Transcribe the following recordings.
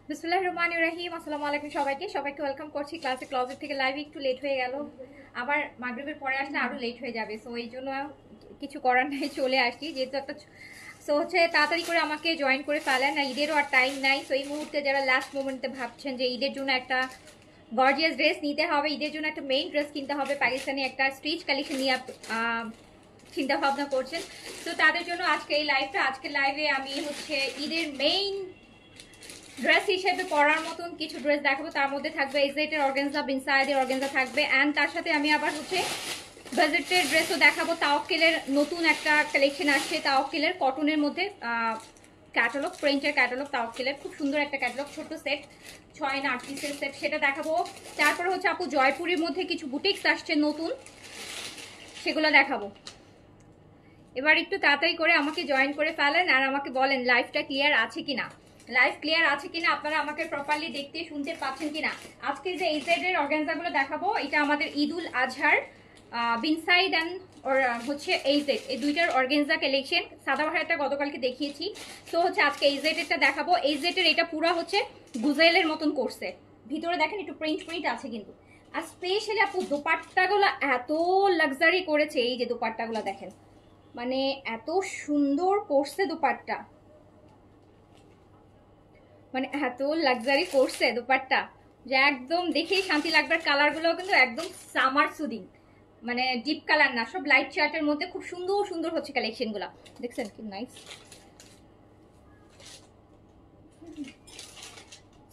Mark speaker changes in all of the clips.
Speaker 1: বিসমিল্লাহির রহমানির রহিম। আসসালামু আলাইকুম সবাইকে ওয়েলকাম করছি ক্লাসে ক্লজেট থেকে। লাইভে একটু লেট হয়ে গেল, আবার মাগরিবের পরে আসলে আরো লেট হয়ে যাবে, সো এই জন্য কিছু করার নাই, চলে আসছি যেহেতু একটা। সো হচ্ছে তাড়াতাড়ি করে আমাকে জয়েন করে ফেলেন, আর ঈদেরও আর টাইম নাই। সো এই মুহূর্তে যারা লাস্ট মোমেন্টে ভাবছেন যে ঈদের জন্য একটা গর্জিয়াস ড্রেস নিতে হবে, ঈদের জন্য একটা মেইন ড্রেস কিনতে হবে, পাকিস্তানি একটা স্ট্রিচ কালেকশন নিয়ে চিন্তা ভাবনা করছেন, তো তাদের জন্য আজকে এই লাইভটা। আজকের লাইভে আমি হচ্ছে ঈদের মেইন ড্রেস হিসেবে পরার মতন কিছু ড্রেস দেখাবো। তার মধ্যে থাকবে এজেটের অর্গানজা, বিনসাইডের অর্গানজা থাকবে, অ্যান্ড তার সাথে আমি আবার হচ্ছে বাজেটের ড্রেসও দেখাবো। তাওয়াক্কেলের নতুন একটা কালেকশন আসছে, তাওয়াক্কেলের কটনের মধ্যে ক্যাটালগ, প্রিন্টের ক্যাটালগ, তাওয়াক্কেলের খুব সুন্দর একটা ক্যাটালগ, ছোট সেট 6 না 8 পিসের সেট, সেটা দেখাবো। তারপরে হচ্ছে আপু জয়পুরের মধ্যে কিছু বুটিক্স আসছে নতুন, সেগুলো দেখাবো। এবার একটু তাড়াতাড়ি করে আমাকে জয়েন করে ফেলেন আর আমাকে বলেন লাইভটা ক্লিয়ার আছে কিনা, লাইভ ক্লিয়ার আছে কিনা, আপনারা আমাকে প্রপারলি দেখতে শুনতে পাচ্ছেন কিনা। আজকে যে এজেডের অর্গানজাগুলো দেখাবো, এটা আমাদের ঈদুল আজহার বিনসাইড অ্যান্ড হচ্ছে এইজেড, এই দুইটার অর্গানজা কালেকশন। সাদাবাহারটা গতকালকে দেখিয়েছি, তো হচ্ছে আজকে এইজেডেরটা দেখাবো। এইজেডের এটা পুরো হচ্ছে গুজেলের মতন করছে, ভিতরে দেখেন একটু প্রিন্ট আছে কিন্তু। আর স্পেশালি আপু দোপাট্টাগুলো এত লাক্সারি করেছে, এই যে দোপাট্টাগুলো দেখেন, মানে এত সুন্দর করছে দোপাট্টা, মানে এত লাক্সারি করছে দোপাট্টা যে একদম দেখেই শান্তি লাগবে। কালারগুলোও কিন্তু একদম সামার সুদিং, মানে ডিপ কালার না, সব লাইট চার্টের মধ্যে খুব সুন্দর সুন্দর হচ্ছে কালেকশনগুলো, দেখছেন কি নাইস।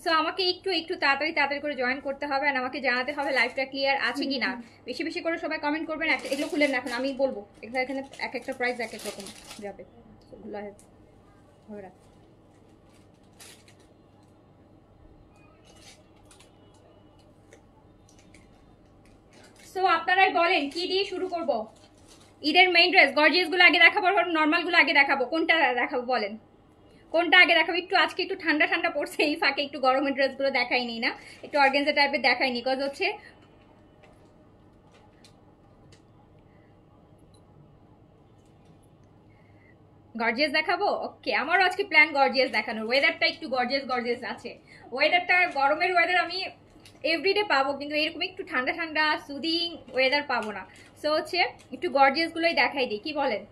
Speaker 1: সো আমাকে একটু তাড়াতাড়ি করে জয়েন করতে হবে, আর আমাকে জানাতে হবে লাইভটা ক্লিয়ার আছে কিনা। বেশি বেশি করে সবাই কমেন্ট করবেন। এগুলো খুলেন না, এখন আমি বলবো, এখানে এক একটা প্রাইস এক এক রকম যাবে, ওগুলো ধরে রাখ। সো আপনারাই বলেন কি দিয়ে শুরু করব। ঈদের মেইন ড্রেস গর্জিয়াস গুলো আগে দেখাবো, নর্মাল গুলো আগে দেখাবো, কোনটা দেখাবো বলেন, কোনটা আগে দেখাবো? একটু আজকে একটু ঠান্ডা ঠান্ডা পড়ছে, এই ফাঁকে একটু গরমের ড্রেসগুলো দেখাইনি না, একটু অর্গানজা টাইপের দেখাইনি, কজ হচ্ছে গর্জিয়াস দেখাবো। ওকে, আমারও আজকে প্ল্যান গর্জিয়াস দেখানোর, ওয়েদারটা একটু গর্জিয়াস আছে। ওয়েদারটা গরমের ওয়েদার আমি এভরিডে পাবো, কিন্তু এরকম একটু ঠান্ডা ঠান্ডা সুদিং ওয়েদার পাবো না। সো হচ্ছে একটু গর্জিয়াস গুলোই দেখাই দিই, কি বলেন?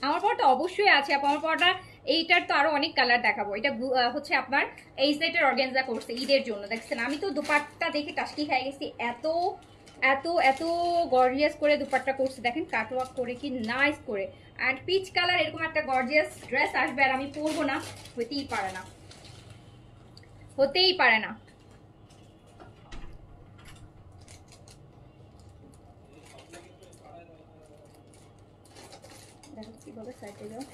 Speaker 1: আমার পরটা অবশ্যই আছে আপু, আমার পরটা এইটার তো আরো অনেক কালার দেখাবো। এটা হচ্ছে আপনার এই সেটের অর্গানজা করছে ঈদের জন্য, দেখছেন আমি তো দুপাট্টা দেখে টাস্কি খাই গেছি, এত এত এত গর্জিয়াস করে দুপাট্টা করছে, দেখেন কাটওয়ার্ক করে কি নাইস করে। অ্যান্ড পিচ কালার এরকম একটা গর্জিয়াস ড্রেস আসবে আর আমি পরবো না, হইতেই পারে না। হতেই পারে না। দেখো কিভাবে সাইডে যাও।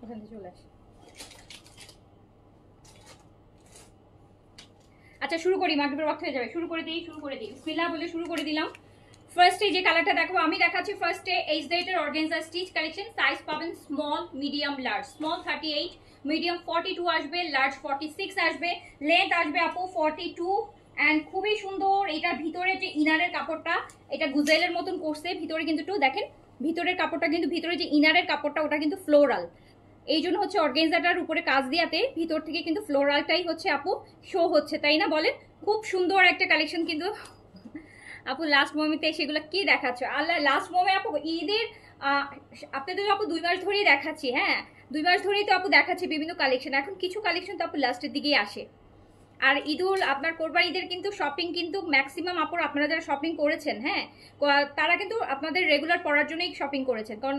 Speaker 1: ওখান থেকে চলে আসে। আচ্ছা শুরু করি, মাগরিবের ওয়াক্ত হয়ে যাবে, শুরু করে দিই বিসমিল্লাহ বলে শুরু করে দিলাম। ফার্স্টে যে কালারটা দেখো আমি দেখাচ্ছি, ফার্স্টে এইচডেট এর অর্গানজা স্টিচ কালেকশন। সাইজ পাবেন small, medium, large. Small 38, medium 42 আসবে, লার্জ 46 আসবে, লেন্থ আসবে আপু 42। অ্যান্ড খুবই সুন্দর। এটার ভিতরে যে ইনারের কাপড়টা, এটা গুজেলের মতন করছে ভিতরে, কিন্তু একটু দেখেন ভিতরের কাপড়টা, কিন্তু ভিতরে যে ইনারের কাপড়টা ওটা কিন্তু ফ্লোরাল। এই জন্য হচ্ছে অর্গানজাটার উপরে কাজ দিয়াতে ভিতর থেকে কিন্তু ফ্লোরালটাই হচ্ছে আপু শো হচ্ছে, তাই না বলেন? খুব সুন্দর একটা কালেকশন কিন্তু আপু। লাস্ট মোমেন্টে সেগুলো কি দেখাচ্ছ আল্লাহ, লাস্ট মোমে আপু ঈদের আপনাদের আপু 2 মাস ধরেই দেখাচ্ছি। হ্যাঁ 2 মাস ধরেই তো আপু দেখাচ্ছি বিভিন্ন কালেকশন। এখন কিছু কালেকশন তো আপু লাস্টের দিকেই আসে। আর ঈদুল আপনার কোরবানি ঈদের কিন্তু শপিং কিন্তু ম্যাক্সিমাম আপুর আপনারা যারা শপিং করেছেন, হ্যাঁ তারা কিন্তু আপনাদের রেগুলার পড়ার জন্যই শপিং করেছেন। কারণ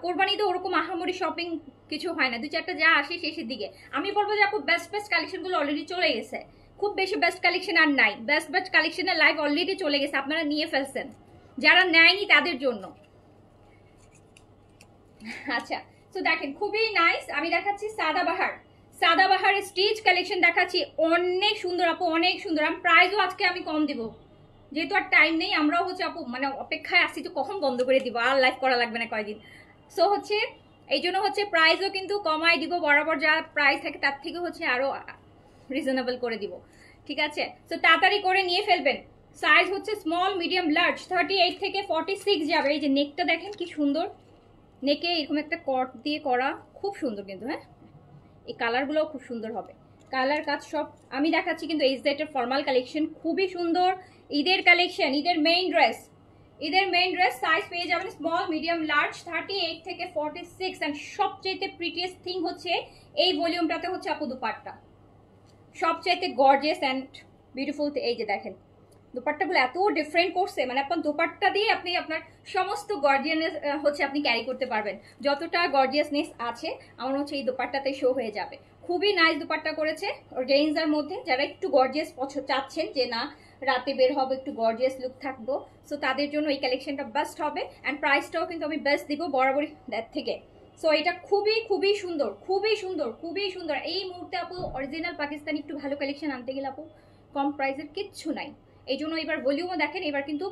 Speaker 1: কোরবানি ঈদে ওরকম আহামরি শপিং কিছু হয় না, 2-4টা যা আসে শেষের দিকে। আমি বলবো যে আপু বেস্ট বেস্ট কালেকশনগুলো অলরেডি চলে গেছে, খুব বেশি বেস্ট কালেকশন আর নাই। বেস্ট বেস্ট কালেকশনের লাইভ অলরেডি চলে গেছে, আপনারা নিয়ে ফেলছেন, যারা নেয়নি তাদের জন্য। আচ্ছা তো দেখেন খুবই নাইস। আমি দেখাচ্ছি সাদাবাহার স্টিচ কালেকশন দেখাচ্ছি, অনেক সুন্দর আপু, অনেক সুন্দর। আমি প্রাইসও আজকে আমি কম দিব, যেহেতু আর টাইম নেই। আমরাও হচ্ছে আপু মানে অপেক্ষায় আসছি তো কখন বন্ধ করে দিব, আর লাইভ করা লাগবে না কয়দিন। সো হচ্ছে এই জন্য হচ্ছে প্রাইসও কিন্তু কমাই দিব, বরাবর যা প্রাইস থাকে তার থেকে হচ্ছে আরো রিজনেবল করে দিব, ঠিক আছে? তো তাড়াতাড়ি করে নিয়ে ফেলবেন। সাইজ হচ্ছে স্মল, মিডিয়াম, লার্জ। 38 থেকে 46 যাবে। এই যে নেকটা দেখেন কি সুন্দর, নেকে এরকম একটা কট দিয়ে করা, খুব সুন্দর কিন্তু। হ্যাঁ এই কালারগুলোও খুব সুন্দর হবে, কালার কাজ সব আমি দেখাচ্ছি। কিন্তু এই সেটের ফর্মাল কালেকশন খুবই সুন্দর। ঈদের কালেকশন, ঈদের মেইন ড্রেস, সাইজ পেয়ে যাবেন স্মল, মিডিয়াম, লার্জ। 38 থেকে 46। অ্যান্ড সবচেয়ে প্রিটিয়েস্ট থিং হচ্ছে এই ভলিউমটাতে হচ্ছে আপু দুপাট্টা সবচাইতে গর্জিয়াস অ্যান্ড বিউটিফুল। এই যে দেখেন দোপাট্টাগুলো এত ডিফারেন্ট করছে, মানে আপনার দোপাট্টা দিয়ে আপনি আপনার সমস্ত গর্জিয়াসনেস হচ্ছে আপনি ক্যারি করতে পারবেন। যতটা গর্জিয়াসনেস আছে আমার হচ্ছে এই দোপাট্টাতে শো হয়ে যাবে। খুবই নাইস দোপাট্টা করেছে রেঞ্জের মধ্যে। যারা একটু গর্জিয়াস চাচ্ছেন যে না রাতে বের হবে একটু গর্জিয়াস লুক থাকবো, সো তাদের জন্য এই কালেকশনটা বেস্ট হবে। অ্যান্ড প্রাইসটাও কিন্তু আমি বেস্ট দিব বরাবরই থেকে। সো এটা খুবই সুন্দর, খুবই সুন্দর। এই মুহূর্তে আপু অরিজিনাল পাকিস্তানি একটু ভালো কালেকশন আনতে গেলে আপু কম প্রাইসের কিচ্ছু নাই। এই জন্য এবার ভলিউমও দেখেন, এবার কিন্তু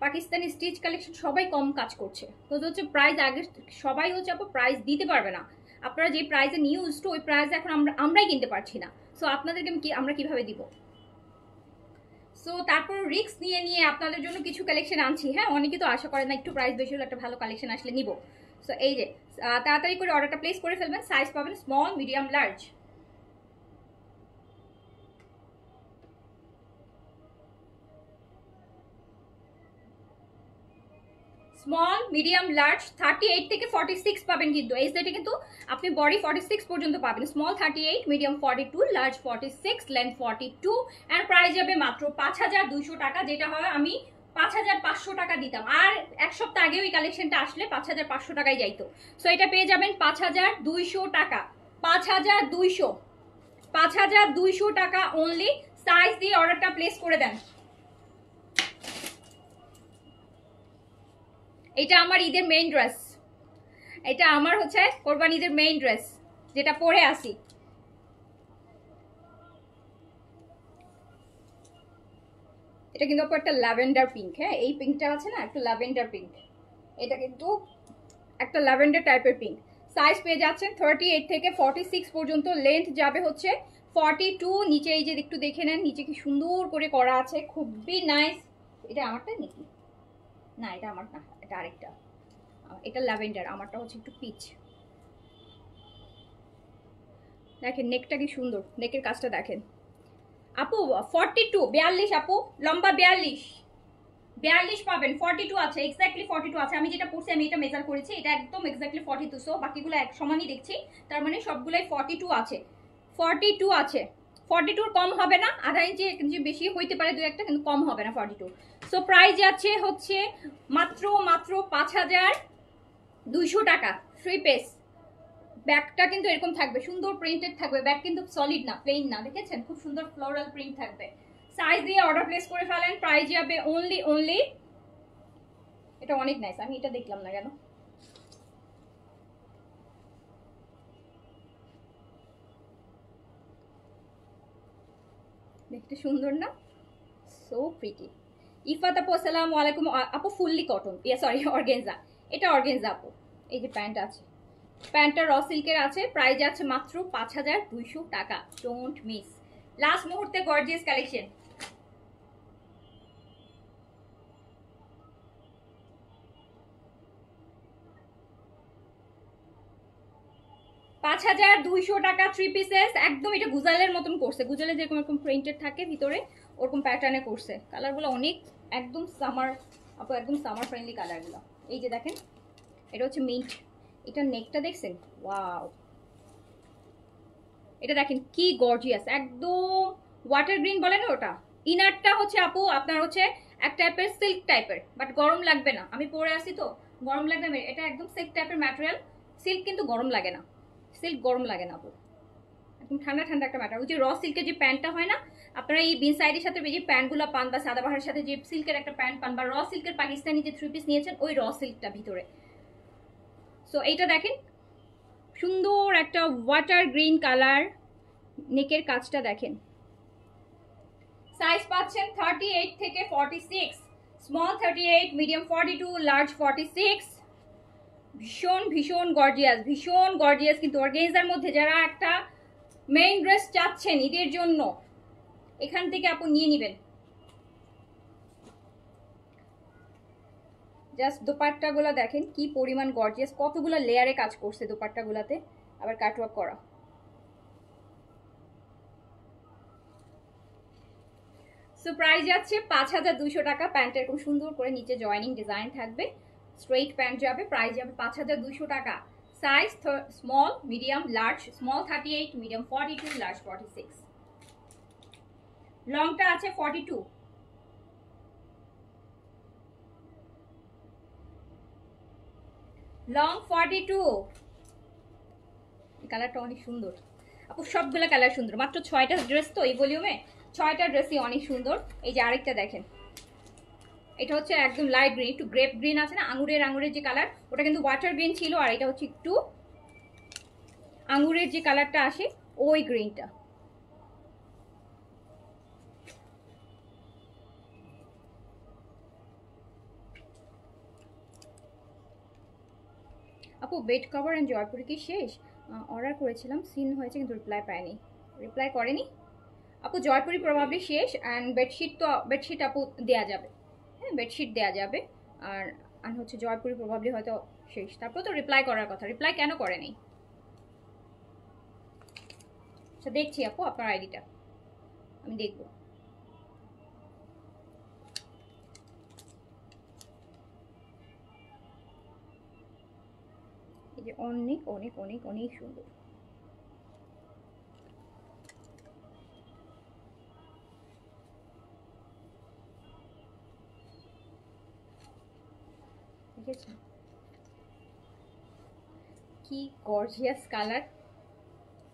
Speaker 1: পাকিস্তানি স্টিচ কালেকশন সবাই কম কাজ করছে। তো হচ্ছে প্রাইস আগে সবাই হচ্ছে আপু প্রাইস দিতে পারবে না। আপনারা যে প্রাইসে নিয়ে ইউজ টু ওই প্রাইসে এখন আমরাই কিনতে পারছি না। সো আপনাদেরকে আমরা কিভাবে দিব? সো তারপর রিস্ক নিয়ে আপনাদের জন্য কিছু কালেকশন আনছি। হ্যাঁ অনেকে তো আশা করে না একটু প্রাইস বেশি হলে একটা ভালো কালেকশন আসলে নিব। সো এই যে তাড়াতাড়ি করে অর্ডারটা প্লেস করে ফেলবেন। সাইজ পাবেন small, medium, large. Small, medium, large. 38 থেকে 46 পাবেন, কিন্তু এই সেটে কিন্তু আপনি বডি 46 পর্যন্ত পাবেন। Small 38, medium 42, large 46, length 42। And price যাবে মাত্র 5200 টাকা, যেটা হয় আমি 5500 টাকা দিতাম। আর এক সপ্তাহ আগে ওই কালেকশনটা আসলে 5500 টাকায় যাইতো। সো এটা পেয়ে যাবেন 5200 টাকা। 5200 টাকা অনলি। সাইজ দিয়ে অর্ডারটা প্লেস করে দেন। এটা আমার ঈদের মেইন ড্রেস, এটা আমার হচ্ছে কোরবানি ঈদের মেইন ড্রেস যেটা পরে আসি। এটা কিন্তু একটা ল্যাভেন্ডার পিঙ্ক। হ্যাঁ এই পিঙ্কটা আছে না একটু ল্যাভেন্ডার পিঙ্ক, এটা কিন্তু একটা ল্যাভেন্ডার টাইপের পিঙ্ক। সাইজ পেয়ে যাচ্ছেন 38 থেকে 46 পর্যন্ত। লেন্থ যাবে হচ্ছে 42। নিচে এই যে একটু দেখে নেন, নিচে কি সুন্দর করে করা আছে, খুবই নাইস। এটা আমারটা নাকি না, এটা আমার না, এটা আরেকটা। এটা ল্যাভেন্ডার, আমারটা হচ্ছে একটু পিচ। দেখেন নেকটা কি সুন্দর, নেকের কাজটা দেখেন আপু। 42, 42 আপু, লম্বা 42।
Speaker 2: 42 পাবেন, 42 আছে, এক্স্যাক্টলি 42 আছে। আমি যেটা পড়ছি আমি এটা মেজার করেছি, এটা একদম এক্স্যাক্টলি 42, সো বাকিগুলো এক সমানই দেখছি, তার মানে সবগুলাই 42 আছে। 42 আছে, 42 কম হবে না, আধা ইঞ্চি বেশি হইতে পারে দু একটা, কিন্তু কম হবে না 42। সো প্রাইস আছে হচ্ছে মাত্র মাত্র 5200 টাকা। 3 পিস। ব্যাকটা কিন্তু এরকম থাকবে, সুন্দর প্রিন্টেড থাকবে, ব্যাক কিন্তু সলিড না, প্লেন না, দেখেছেন খুব সুন্দর ফ্লোরাল প্রিন্ট থাকবে। সাইজ দিয়ে অর্ডার প্লেস করে ফেলেন, প্রাইস যাবে অনলি। এটা অনেক নাইস, আমি এটা দেখলাম না কেন। দেখতে সুন্দর না, সো প্রিটি। ইফাত আপু আসসালামু আলাইকুম। আপু ফুললি কটন, সরি অর্গেনজা, এটা অর্গেনজা আপু। এই যে প্যান্ট আছে, প্যান্টটা র সিল্কের আছে, প্রাইস আছে মাত্র 5200 টাকা। ডোন্ট মিস, লাস্ট মুহূর্তে গর্জিয়াস কালেকশন। 5200 টাকা 3 পিসেস, একদম এটা গুজালের মতন করছে, গুজালে যেরকম এরকম প্রিন্টেড থাকে ভিতরে ওরকম প্যাটার্নে করছে। কালারগুলো অনেক একদম সামার আপু, একদম সামার ফ্রেন্ডলি কালারগুলো। এই যে দেখেন, এটা হচ্ছে মিন্ট, এটা নেকটা দেখছেন, ওয়াও। এটা দেখেন কি গর্জিয়াস, একদম ওয়াটার গ্রিন বলে না ওটা। ইনারটা হচ্ছে আপু আপনার হচ্ছে এক টাইপের সিল্ক টাইপের, বাট গরম লাগবে না, আমি পরে আসি তো গরম লাগবে না। এটা একদম সিল্ক টাইপের ম্যাটেরিয়াল, সিল্ক কিন্তু গরম লাগে না, সিল্ক গরম লাগে না আপু, একদম ঠান্ডা ঠান্ডা একটা ম্যাটার। ওই যে র সিল্কের যে প্যান্টটা হয় না, আপনারা এই বিন সাইডের সাথে যে প্যান্টগুলো পান, বা সাদাবাহারের সাথে যে সিল্কের একটা প্যান্ট পান, বা র সিল্কের পাকিস্তানি যে 3 পিস নিয়েছেন ওই র সিল্কটা ভিতরে। সো এইটা দেখেন, সুন্দর একটা ওয়াটার গ্রিন কালার, নেকের কাজটা দেখেন। সাইজ পাচ্ছেন 38 থেকে 46, স্মল 38, মিডিয়াম 42, লার্জ 46। ভীষণ ভীষণ গর্জিয়াস, ভীষণ গর্জিয়াস, কিন্তু অর্গানজার মধ্যে যারা একটা মেইন ড্রেস চাচ্ছেন ঈদের জন্য, এখান থেকে আপু নিয়ে নেবেন। জাস্ট দোপাট্টাগুলো দেখেন কি পরিমাণ গর্জিয়াস, কতগুলো লেয়ারে কাজ করছে দোপাট্টাগুলোতে, আবার কাটওয়ার্ক করা। সো প্রাইস যাচ্ছে 5200 টাকা। প্যান্ট এরকম সুন্দর করে নিচে জয়েনিং ডিজাইন থাকবে, স্ট্রেইট প্যান্ট যাবে, প্রাইস যাবে 5200 টাকা। Size small, medium, large. Small 38, medium 42, large 46। লংটা আছে 42। লং 42। কালারটা অনেক সুন্দর আপু, সবগুলো কালার সুন্দর, মাত্র 6টা ড্রেস তো এই ভলিউমে, 6টা ড্রেসই অনেক সুন্দর। এই যে আরেকটা দেখেন, এটা হচ্ছে একদম লাইট গ্রিন, একটু গ্রেপ গ্রিন আছে না, আঙুরের যে কালার, ওটা কিন্তু ওয়াটার গ্রিন ছিল, আর এটা হচ্ছে একটু আঙুরের যে কালারটা আসে ওই গ্রিনটা। আপু বেড কভার অ্যান্ড জয়পুরি কি শেষ? অর্ডার করেছিলাম, সিন হয়েছে কিন্তু রিপ্লাই পাইনি। রিপ্লাই করেনি আপু? জয়পুরি প্রবাবলি শেষ, অ্যান্ড বেডশিট তো বেডশিট আপু দেওয়া যাবে, হ্যাঁ বেডশিট দেওয়া যাবে। আর আর হচ্ছে জয়পুরি প্রবাবলি হয়তো শেষ, তারপর তো রিপ্লাই করার কথা, রিপ্লাই কেন করেনি? আচ্ছা দেখছি আপু আপনার আইডিটা, আমি দেখবো। এই যে অনেক অনেক অনেক অনেক সুন্দর, দেখেছেন কি গর্জিয়াস কালার।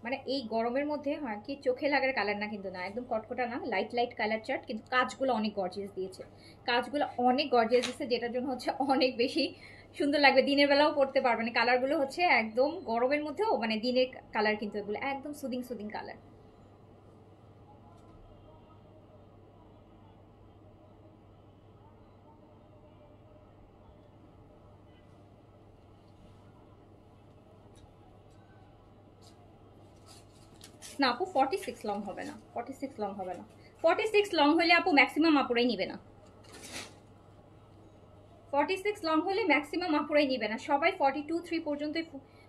Speaker 2: মানে এই গরমের মধ্যে হয় কি চোখে লাগার কালার না, কিন্তু না একদম কটকটা না, লাইট লাইট কালার চার্ট, কিন্তু কাজগুলো অনেক গর্জিয়াস দিয়েছে, কাজগুলো অনেক গর্জিয়াস দিয়েছে, যেটার জন্য হচ্ছে অনেক বেশি সুন্দর লাগবে, দিনের বেলাও পরতে পারবেন। কালারগুলো হচ্ছে একদম গরমের মধ্যেও মানে দিনের কালার, কিন্তু এগুলো একদম সুদিং সুদিং কালার। না আপু 46 লং হবে না, 46 লং হবে না, 46 লং হলে আপু ম্যাক্সিমাম আপুরাই নিবে না, 46 লং হলে ম্যাক্সিমাম আপুরাই নিবে না, সবাই 42 3 পর্যন্তই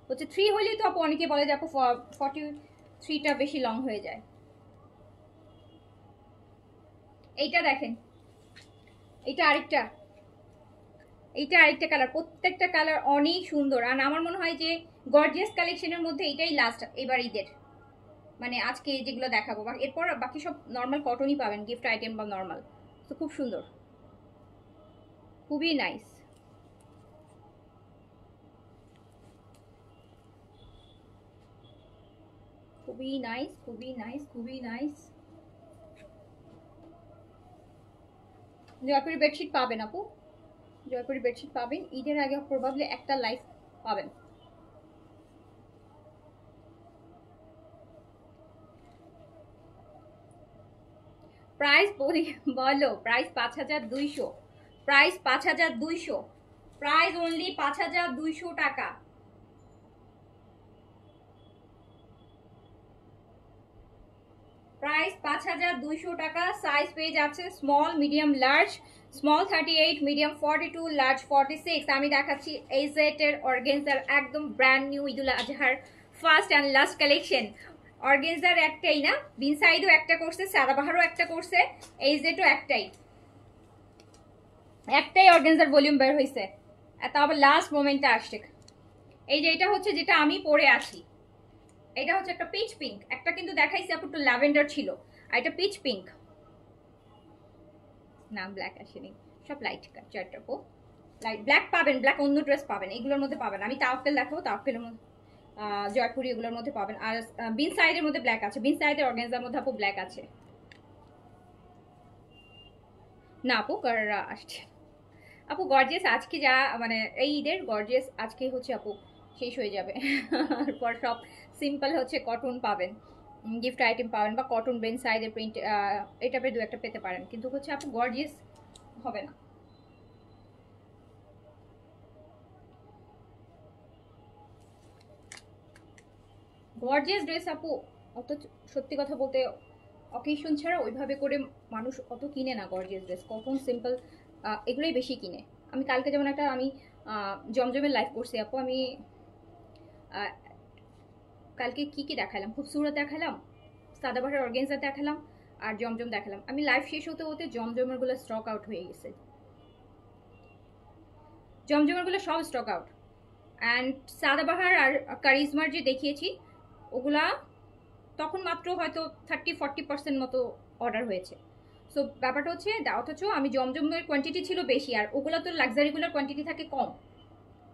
Speaker 2: হচ্ছে, 3 হলেই তো আপু অনেকে বলে যে আপু 43টা বেশি লং হয়ে যায়। এইটা দেখেন
Speaker 1: এটা আরেকটা, এইটা আরেকটা কালার, প্রত্যেকটা কালার অনেক সুন্দর। আর আমার মনে হয় যে গর্জিয়াস কালেকশনের মধ্যে এটাই লাস্ট এবার ঈদের, মানে আজকে যেগুলো দেখাবো, এরপর বাকি সব নর্মাল কটনই পাবেন, গিফট আইটেম বা নর্মাল। তো খুব সুন্দর, খুবই নাইস। খুবই নাইস, খুবই নাইস, খুবই নাইস। জয়পুরি বেডশিট পাবেন আপু, জয়পুরি বেডশিট পাবেন ঈদের আগে, প্রবাবলি একটা লাইফ পাবেন। প্রাইস বলো, প্রাইস 5200, প্রাইস 5200, প্রাইস অনলি 5200 টাকা। প্রাইস 5200 টাকা। সাইজ পেয়ে যাচ্ছে small, medium, large. Small 38, medium 42, large 46। আমি দেখাচ্ছি এইজেড এর অর্গেনজার একদম ব্র্যান্ড নিউ ঈদুল আজহার first and last collection. Organizer একটাই না, বিনসাইডও একটা করছে, সাদাবাহারও একটা করছে, এইজেডও একটাই, একটাই অর্গেনজার ভলিউম বের হয়েছে। তা আবার লাস্ট মোমেন্টে আসছে। এই যে এটা হচ্ছে যেটা আমি পরে আছি, এটা হচ্ছে একটা পিচ পিঙ্ক, একটা কিন্তু দেখাইছি আপু একটু ল্যাভেন্ডার ছিল, আর এটা পিচ পিঙ্ক, না ব্ল্যাক আসেনি, সব লাইট চারটা আপু। লাইট ব্ল্যাক পাবেন, ব্ল্যাক অন্য ড্রেস পাবেন, এগুলোর মধ্যে পাবেন। আমি তাওয়াক্কেল দেখাবো, তাওয়াক্কেলের মধ্যে জয়পুরি এগুলোর মধ্যে পাবেন। আর বিন সাইডের মধ্যে ব্ল্যাক আছে, বিন সাইডের অর্গানজার মধ্যে আপু ব্ল্যাক আছে না আপু, আসছে আপু। গর্জিয়াস আজকে যা মানে এই ঈদের গর্জিয়াস আজকে হচ্ছে আপু শেষ হয়ে যাবে। পর সব সিম্পল হচ্ছে কটন পাবেন, গিফট আইটেম পাবেন, বা কটন বেন সাইডের প্রিন্ট এই টাইপের দু একটা পেতে পারেন, কিন্তু হচ্ছে আপু গর্জিয়াস হবে না। গর্জিয়াস ড্রেস আপু অত, সত্যি কথা বলতে অকেশন ছাড়া ওইভাবে করে মানুষ অত কিনে না গর্জিয়াস ড্রেস, কটন সিম্পল এগুলোই বেশি কিনে। আমি কালকে যেমন একটা আমি জমজমের লাইভ করছি আপু, আমি কালকে কি কি দেখালাম, খুবসুরত দেখালাম, সাদাবাহার অর্গেনজা দেখালাম, আর জমজম দেখালাম। আমি লাইভ শেষ হতে হতে জমজমের গুলো স্টক আউট হয়ে গেছে, জমজমের গুলো সব স্টক আউট। অ্যান্ড সাদাবাহার আর কারিজমার যে দেখিয়েছি ওগুলা তখন মাত্র হয়তো 30-40% মতো অর্ডার হয়েছে। সো ব্যাপারটা হচ্ছে, অথচ আমি জমজমের কোয়ান্টিটি ছিল বেশি, আর ওগুলা তো লাক্সারিগুলোর কোয়ান্টিটি থাকে কম,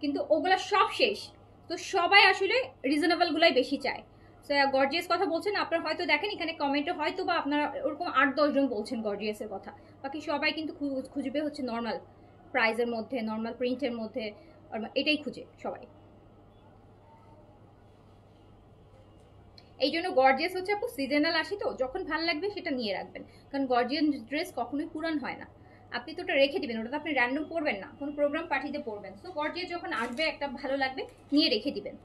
Speaker 1: কিন্তু ওগুলা সব শেষ। তো সবাই আসলে রিজনেবলগুলাই বেশি চায়। সো গর্জিয়াস কথা বলছেন আপনারা হয়তো দেখেন এখানে কমেন্টে, হয়তো বা আপনারা ওরকম 8-10 জন বলছেন গর্জিয়াসের কথা, বাকি সবাই কিন্তু খুঁজবে হচ্ছে নর্মাল প্রাইজের মধ্যে, নর্মাল প্রিন্টের মধ্যে, এটাই খুঁজে সবাই। এই জন্য গর্জিয়াস হচ্ছে আপু সিজনাল আসি, তো যখন ভালো লাগবে সেটা নিয়ে রাখবেন, কারণ গর্জিয়াস ড্রেস কখনোই পুরান হয় না। আপনি তো ওটা রেখে দিবেন, ওটা তো আপনি র্যান্ডম পরবেন না, কোনো প্রোগ্রাম পার্টিতে পরবেন। সো গর্জিয়াস যখন আসবে একটা ভালো লাগবে নিয়ে রেখে দিবেন।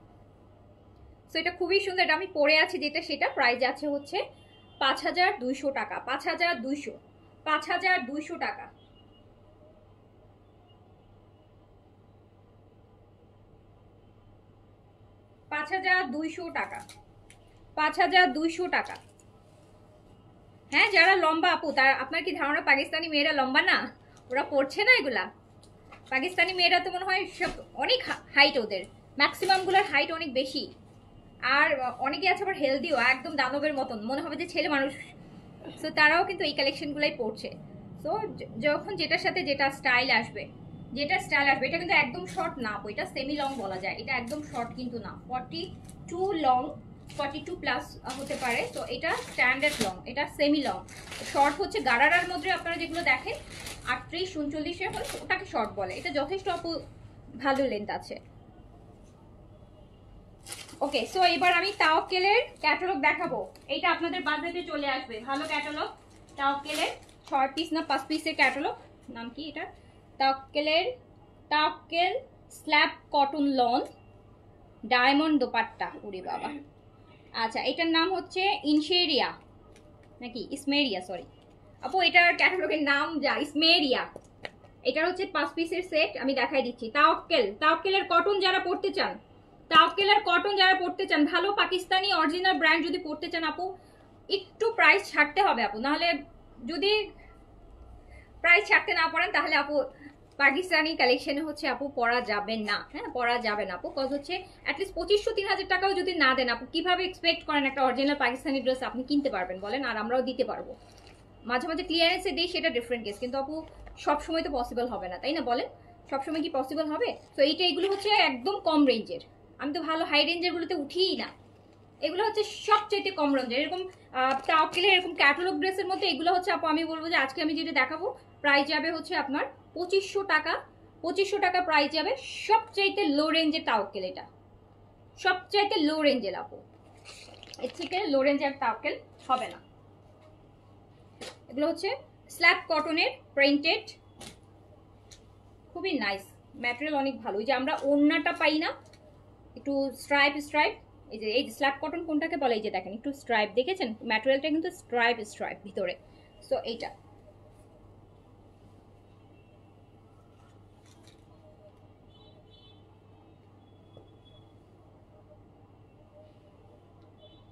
Speaker 1: সো এটা খুবই সুন্দর, এটা আমি পরে আছি যেটা, সেটা প্রাইস আছে হচ্ছে 5200 টাকা, 5200, 5200 টাকা। 5200 টাকা, 5200 টাকা। হ্যাঁ, যারা লম্বা আপু, তার আপনার কি ধারণা পাকিস্তানি মেয়েরা লম্বা না? ওরা পড়ছে না এগুলা? পাকিস্তানি মেয়েরা তো মনে হয় সব অনেক হাইট, ওদের ম্যাক্সিমাম গুলার হাইট অনেক বেশি। আর অনেকে আছে আবার হেলদিও, একদম দানবের মতন, মনে হবে যে ছেলে মানুষ। সো তারাও কিন্তু এই কালেকশনগুলাই পড়ছে। সো যখন যেটার সাথে যেটা স্টাইল আসবে, যেটা স্টাইল আসবে, এটা কিন্তু একদম শর্ট না আপু, এটা সেমি লং বলা যায়, এটা একদম শর্ট কিন্তু না, 42 লং, 42 প্লাস হতে পারে। তো এটা স্ট্যান্ডার্ড লং, এটা সেমি লং। শর্ট হচ্ছে গারারার মধ্যে আপনারা যেগুলো দেখেন 38-39 হয় ওটাকে শর্ট বলে, এটা যথেষ্ট আপু ভালো লেন্থ আছে। ওকে, সো এবার আমি তাওয়াক্কেলের ক্যাটালগ দেখাবো, এইটা আপনাদের বাজেটে চলে আসবে, ভালো ক্যাটালগ। তাওয়াক্কেলের 6 পিস না 5 পিসের ক্যাটালগ, নাম কি এটা, Tawakkal slub cotton lawn diamond dupatta, ওরে বাবা। আচ্ছা, এটার নাম হচ্ছে ইনশেরিয়া নাকি ইসমেরিয়া, সরি আপু, এটার ক্যাটালগের নাম যা ইসমেরিয়া। এটার হচ্ছে 5 পিসের সেট, আমি দেখাই দিচ্ছি। তাওয়াক্কেলের কটন যারা পড়তে চান, তাওয়াক্কেলের কটন যারা পড়তে চান, ভালো পাকিস্তানি অরিজিনাল ব্র্যান্ড যদি পড়তে চান আপু, একটু প্রাইস ছাড়তে হবে আপু, নাহলে যদি
Speaker 2: প্রাইস ছাড়তে না পারেন তাহলে আপু পাকিস্তানি কালেকশনে হচ্ছে আপু পরা যাবে না, হ্যাঁ পরা যাবে না আপু। কজ হচ্ছে অ্যাটলিস্ট 2500-3000 টাকাও যদি না দেন আপু, কিভাবে এক্সপেক্ট করেন একটা অরিজিনাল পাকিস্তানি ড্রেস আপনি কিনতে পারবেন বলেন? আর আমরাও দিতে পারবো, মাঝে মাঝে ক্লিয়ারেন্সে দিই, সেটা ডিফারেন্ট কেস, কিন্তু আপু সবসময় তো পসিবল হবে না, তাই না বলেন? সবসময় কি পসিবল হবে? তো এইগুলো হচ্ছে একদম কম রেঞ্জের, আমি তো ভালো হাই রেঞ্জের গুলোতে উঠিই না। এগুলো হচ্ছে সবচেয়ে কম রেঞ্জের, এরকম তাওকিলের এরকম ক্যাটালগ ড্রেসের মধ্যে এগুলো হচ্ছে আপু আমি বলবো যে আজকে আমি যেটা দেখাবো প্রাইস যাবে হচ্ছে আপনার 2500 টাকা। 2500 টাকা প্রাইস যাবে, সবচাইতে লো রেঞ্জের তাওকেল, এটা সবচাইতে লো রেঞ্জের আপু, এর থেকে লো রেঞ্জের তাওকেল হবে না। এগুলো হচ্ছে স্ল্যাব কটনের প্রিন্টেড, খুবই নাইস ম্যাটেরিয়াল, অনেক ভালো। এই যে আমরা ওড়নাটা পাই না একটু স্ট্রাইপ স্ট্রাইপ, এই যে স্ল্যাব কটন কোনটাকে বলে, এই যে দেখেন একটু স্ট্রাইপ, দেখেছেন ম্যাটেরিয়ালটা কিন্তু স্ট্রাইপ স্ট্রাইপ ভিতরে। সো এইটা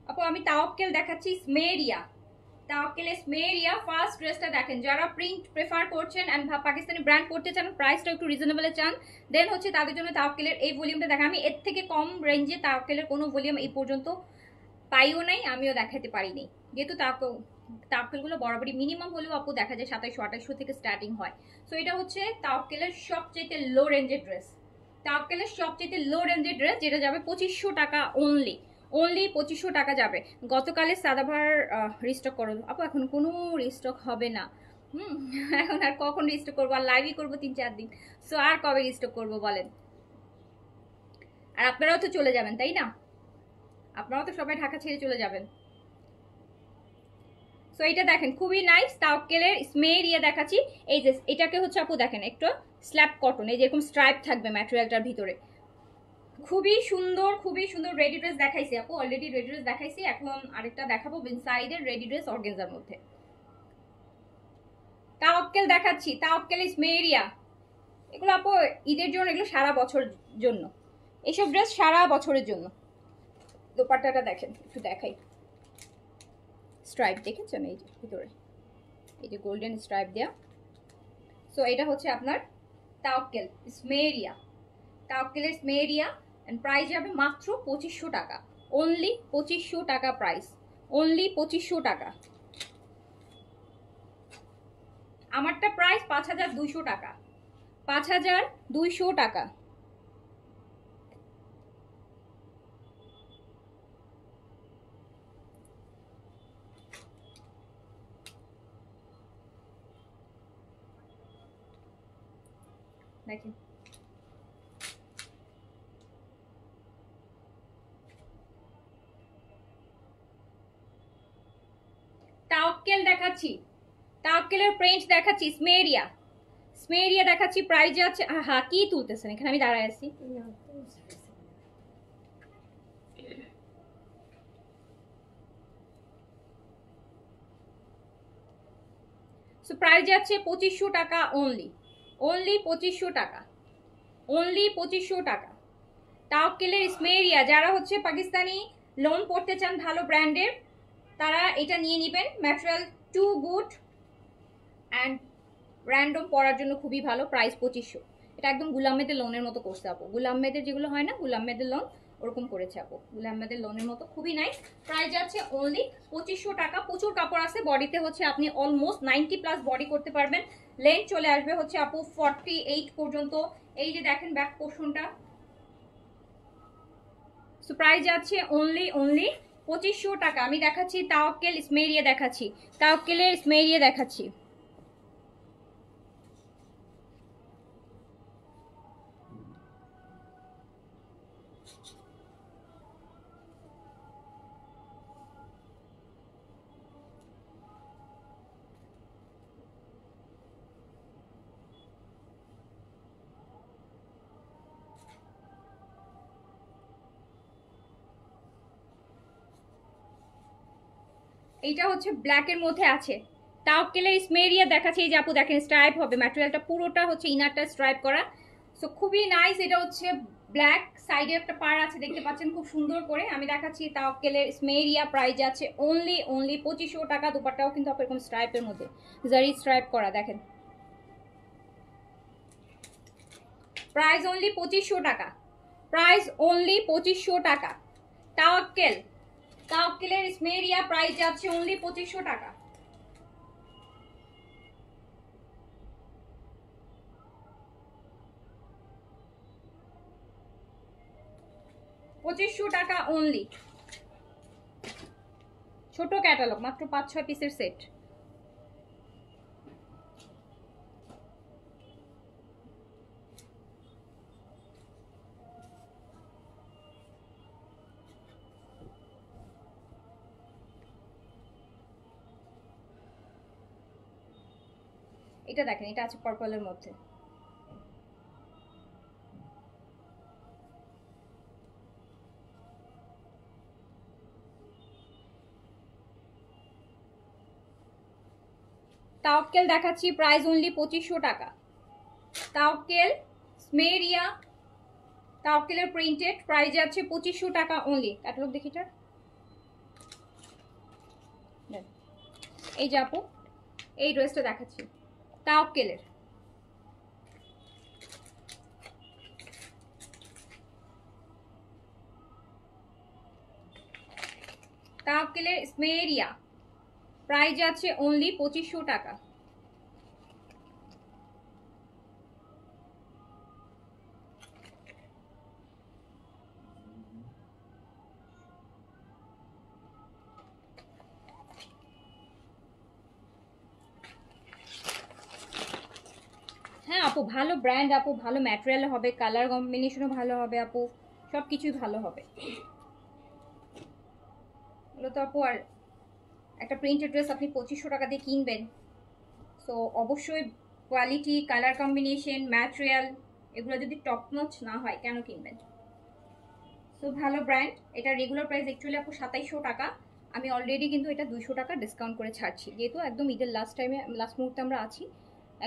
Speaker 2: আপু আমি তাওয়াক্কেল দেখাচ্ছি স্মেরিয়া, তাওয়াক্কেলের স্মেরিয়া ফার্স্ট ড্রেসটা দেখেন। যারা প্রিন্ট প্রেফার করছেন এন্ড পাকিস্তানি ব্র্যান্ড করতে চান, প্রাইসটা একটু রিজনেবলে চান, দেন হচ্ছে তাদের জন্য তাওয়াক্কেলের এই ভলিউমটা দেখেন। আমি এর থেকে কম রেঞ্জে তাওয়াক্কেলের কোনো ভলিউম এই পর্যন্ত পাইও নাই, আমিও দেখাতে পারিনি, যেহেতু তাওয়াক্কেলগুলো বরাবরই মিনিমাম হলেও আপু দেখা যায় 2700-2800 থেকে স্টার্টিং হয়। সো এটা হচ্ছে তাওয়াক্কেলের সবচেয়ে লো রেঞ্জের ড্রেস, তাওয়াক্কেলের সবচেয়ে লো রেঞ্জের ড্রেস, যেটা যাবে 2500 টাকা অনলি, অনলি 2500 টাকা যাবে। গতকালে সাদাভার রিস্টক করো আপু, এখন কোনো রিস্টক হবে না। এখন আর কখন রিস্টক করবো, আর লাইভই করবো 3-4 দিন, সো আর কবে রিস্টক করবো বলেন? আর আপনারাও তো চলে যাবেন তাই না, আপনারাও তো সবাই ঢাকা ছেড়ে চলে যাবেন। সো এটা দেখেন খুবই নাইস তাওয়াক্কেলের স্মেরিয়া দেখাচ্ছি। এই যে এটাকে হচ্ছে আপু দেখেন একটু স্ল্যাব কটন, এই যে এরকম স্ট্রাইপ থাকবে ম্যাটেরিয়ালটার ভিতরে, খুবই সুন্দর খুবই সুন্দর। রেডি ড্রেস দেখাইছি আপু, অলরেডি রেডি ড্রেস দেখাইছি, এখন আরেকটা দেখাবো ইনসাইডের রেডি ড্রেস অর্গানজার মধ্যে। তাওয়াক্কেল দেখাচ্ছি, তাওয়াক্কেল স্মেরিয়া, এগুলো আপু ঈদের জন্য, এগুলো সারা বছর জন্য, এইসব ড্রেস সারা বছরের জন্য। দোপাট্টাটা দেখেন একটু দেখাই, স্ট্রাইপ দেখেছেন এই যে ভিতরে, এই যে গোল্ডেন স্ট্রাইপ দেয়া। সো এটা হচ্ছে আপনার তাওয়াক্কেল স্মেরিয়া, তাওয়াক্কেলের স্মেরিয়া, এন্ড প্রাইস যাবে মাত্র 2500 টাকা, অনলি 2500 টাকা প্রাইস, অনলি 2500 টাকা। আমারটা প্রাইস 5200 টাকা, 5200 টাকা। দেখেন তাওয়াক্কেল দেখাচ্ছি, তাওয়াক্কেলের প্রিন্ট দেখাচ্ছি, স্মেরিয়া, স্মেরিয়া দেখাচ্ছি, প্রাইস যাচ্ছে, হ্যাঁ কি তুলতেছেন এখানে, আমি দাঁড়ায় আছি। সো প্রাইস যাচ্ছে 2500 টাকা অনলি, অনলি 2500 টাকা, অনলি 2500 টাকা। তাওয়াক্কেলের স্মেরিয়া, যারা হচ্ছে পাকিস্তানি লোন পড়তে চান ভালো ব্র্যান্ডের, তারা এটা নিয়ে নেবেন, material too good and random পরার জন্য খুবই ভালো। প্রাইস 2500, এটা একদম গুলামেদের লোনের মতো করছে আপু, গুলামেদের যেগুলো হয় না গুলামেদের লোন, ওরকম করেছে আপু, গুলামেদের লোনের মতো, খুবই নাইস। প্রাইস যাচ্ছে অনলি 2500 টাকা। প্রচুর কাপড় আছে, বডিতে হচ্ছে আপনি অলমোস্ট 90+ বডি করতে পারবেন, লেন্থ চলে আসবে হচ্ছে আপু 48 পর্যন্ত। এই যে দেখেন ব্যাক পোর্শনটা। সো প্রাইস যাচ্ছে অনলি 2500 টাকা। আমি দেখাচ্ছি তাওয়াক্কেল স্মেরিয়া দেখাচ্ছি, তাওয়াক্কেলের স্মেরিয়া দেখাচ্ছি। এইটা হচ্ছে ব্ল্যাকের মধ্যে আছে, তাওয়াক্কেলের স্মেরিয়া দেখাচ্ছে। এই যে আপু দেখেন স্ট্রাইপ হবে, ম্যাটেরিয়ালটা পুরোটা হচ্ছে ইনারটা স্ট্রাইপ করা, সো খুবই নাইস। এটা হচ্ছে ব্ল্যাক, সাইডে একটা পার আছে দেখতে পাচ্ছেন খুব সুন্দর করে। আমি দেখাচ্ছি তাওয়াক্কেলের স্মেরিয়া, প্রাইস আছে অনলি 2500 টাকা। দুপাট্টাও কিন্তু এরকম স্ট্রাইপের মধ্যে, জারি স্ট্রাইপ করা, দেখেন প্রাইস অনলি 2500 টাকা, প্রাইস অনলি 2500 টাকা। তাওয়াক্কেল, তাওয়াক্কেলের স্মেরিয়া প্রাইস যাচ্ছে অনলি 2500 টাকা। টাকা অনলি। ছোট ক্যাটালগ, মাত্র 5-6 পিসের সেট। এটা দেখেন, এটা আছে পার্পলের মধ্যে। তাওয়াক্কেল দেখাচ্ছি, প্রাইস অনলি 2500 টাকা। তাওয়াক্কেল স্মেরিয়া, তাওয়াক্কেলের প্রিন্টেড, প্রাইস যাচ্ছে 2500 টাকা অনলি। ক্যাটালগ দেখি এটা, এই যে আপু এই ড্রেসটা দেখাচ্ছি তাওয়াক্কেলের। তাওয়াক্কেলের স্মেরিয়া প্রাইস যাচ্ছে অনলি 2500 টাকা। হ্যাঁ আপু, ভালো ব্র্যান্ড আপু, ভালো ম্যাটেরিয়াল হবে, কালার কম্বিনেশনও ভালো হবে আপু, সব কিছুই ভালো হবে। এগুলো তো আপু, আর একটা প্রিন্টেড ড্রেস আপনি 2500 টাকা দিয়ে কিনবেন, সো অবশ্যই কোয়ালিটি, কালার কম্বিনেশন, ম্যাটেরিয়াল এগুলো যদি টপ নচ না হয় কেন কিনবেন? সো ভালো ব্র্যান্ড। এটা রেগুলার প্রাইস অ্যাকচুয়ালি আপু 2700 টাকা। আমি অলরেডি কিন্তু এটা 200 টাকা ডিসকাউন্ট করে ছাড়ছি, যেহেতু একদম ঈদের লাস্ট টাইমে, লাস্ট মুহূর্তে আমরা আছি।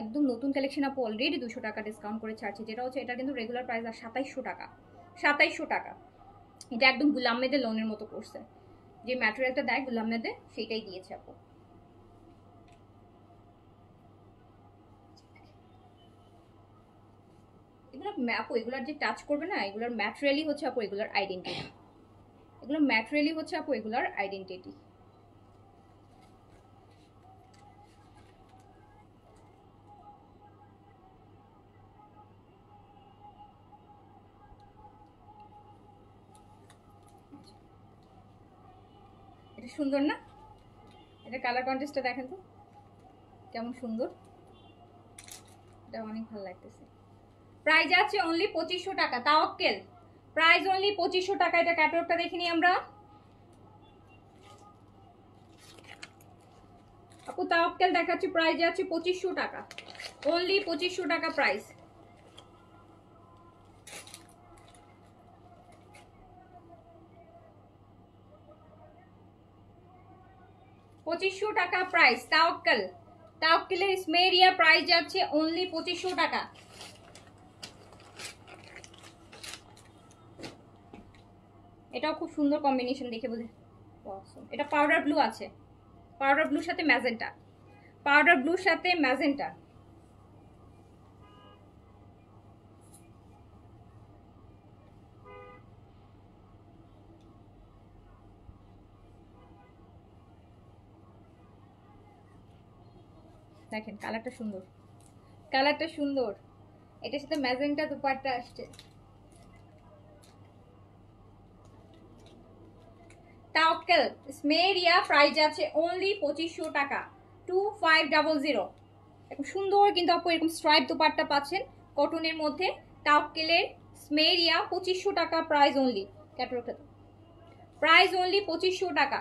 Speaker 2: একদম নতুন কালেকশন আপু, অলরেডি 200 টাকা ডিসকাউন্ট করে ছাড়ছি, যেটা হচ্ছে এটা কিন্তু রেগুলার প্রাইস আর 2700 টাকা। 2700 টাকা। এটা একদম গুলাম মেদের লোনের মতো করছে, যে ম্যাটেরিয়ালটা দেয় গুলাম মেদে সেটাই দিয়েছে আপু। এগুলো আপু, এগুলার যে টাচ করবে না, এগুলোর ম্যাটেরিয়ালই হচ্ছে আপু এগুলোর আইডেন্টিটি। এগুলো ম্যাটেরিয়ালই হচ্ছে আপু এগুলোর আইডেন্টিটি। এটা সুন্দর না? এটা কালার কন্ট্রাস্টটা দেখেন তো কেমন সুন্দর, এটা অনেক ভালো লাগতেছে। প্রাইস আছে অনলি 2500 টাকা। তাওয়াক্কেল প্রাইস অনলি 2500 টাকা। এটা ক্যাটালগটা দেখে নিই আমরা আপু। তাওয়াক্কেল দেখাচ্ছি, প্রাইস আছে 2500 টাকা, অনলি 2500 টাকা প্রাইস। টাকা প্রাইস তাওয়াক্কেল। তাওয়াক্কেলের স্মেরিয়া প্রাইস যাচ্ছে অনলি 2500 টাকা। এটাও খুব সুন্দর কম্বিনেশন, দেখে বুঝে। এটা পাউডার ব্লু আছে, পাউডার ব্লুর সাথে ম্যাজেন্টা, পাউডার ব্লুর সাথে ম্যাজেন্টা। দেখেন কালারটা সুন্দর, কালারটা সুন্দর। এটার সাথে ম্যাজেন্টা দুপাট্টা আসছে। তাওয়াক্কেল স্মেরিয়া প্রাইস আছে অনলি 2500 টাকা, 2500। এরকম সুন্দর কিন্তু আপু এরকম স্ট্রাইপ দুপাট্টা পাচ্ছেন কটনের মধ্যে। তাওয়াক্কেলের স্মেরিয়া 2500 টাকা প্রাইস অনলি। ক্যাটালগটা প্রাইস অনলি 2500 টাকা।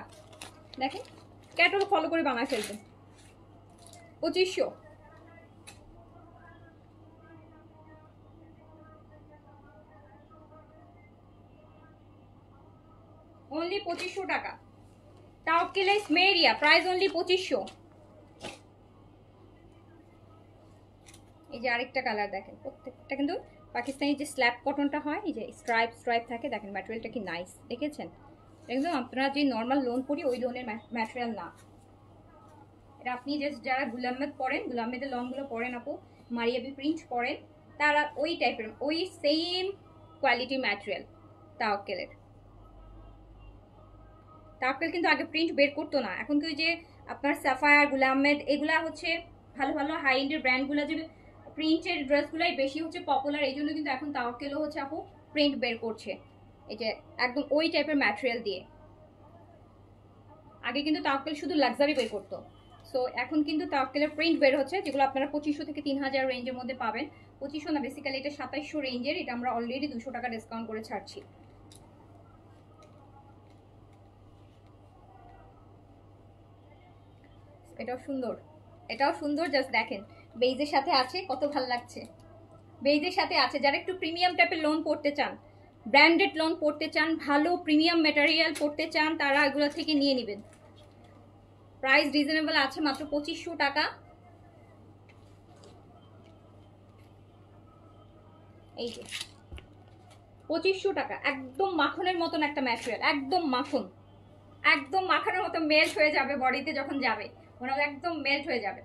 Speaker 2: দেখেন ক্যাটালগ ফলো করে বানায় ফেলবেন। 2500 অনলি 2500 টাকা। তাওয়াক্কেলের স্মেরিয়া প্রাইস অনলি 2500। এই যে আরেকটা কালার দেখেন, প্রত্যেকটা কিন্তু পাকিস্তানি যে স্ল্যাব কটনটা হয়, এই যে স্ট্রাইপ স্ট্রাইপ থাকে, দেখেন ম্যাটেরিয়ালটা কি নাইস, দেখেছেন? একদম আপনারা যে নর্মাল লোন পড়ি ওই লোনের ম্যাটেরিয়াল না এটা। আপনি যে যারা গুলামেদ পড়েন, গুলামেদের লংগুলো পড়েন আপু, মারিয়াবি প্রিন্ট পড়েন, তারা ওই টাইপের ওই সেম কোয়ালিটি ম্যাটেরিয়াল তাওয়াক্কেলের। তাওয়াক্কেল কিন্তু আগে প্রিন্ট বের করতো না, এখন কি ওই যে আপনার সাফায়ার, গুলামেদ, এগুলা হচ্ছে ভালো ভালো হাই এন্ডের ব্র্যান্ডগুলো যে প্রিন্টের ড্রেসগুলাই বেশি হচ্ছে পপুলার, এই জন্য কিন্তু এখন তাওয়াক্কেলও হচ্ছে আপু প্রিন্ট বের করছে এই যে একদম ওই টাইপের ম্যাটেরিয়াল দিয়ে। আগে কিন্তু তাওয়াক্কেল শুধু লাক্সারি বের করতো, সো এখন কিন্তু তাওয়াক্কেলের প্রিন্ট বের হচ্ছে, যেগুলো আপনারা 2500 থেকে 3000 রেঞ্জের মধ্যে পাবেন। 2500 না, বেসিক্যালি এটা 2700 রেঞ্জের, এটা আমরা অলরেডি 200 টাকা ডিসকাউন্ট করে ছাড়ছি। এটাও সুন্দর, এটাও সুন্দর, জাস্ট দেখেন বেইজের সাথে আছে, কত ভালো লাগছে। বেইজের সাথে আছে, যারা একটু প্রিমিয়াম টাইপের লোন পড়তে চান, ব্র্যান্ডেড লোন পড়তে চান, ভালো প্রিমিয়াম ম্যাটেরিয়াল পড়তে চান, তারা এগুলো থেকে নিয়ে নেবেন। প্রাইস রিজনেবল আছে, মাত্র 2500 টাকা। এই যে 2500 টাকা, একদম মাখনের মতন একটা ম্যাটেরিয়াল, একদম মাখন, একদম মাখনের মতো মেল্ট হয়ে যাবে বডিতে যখন যাবে, ওনার একদম মেল্ট হয়ে যাবে,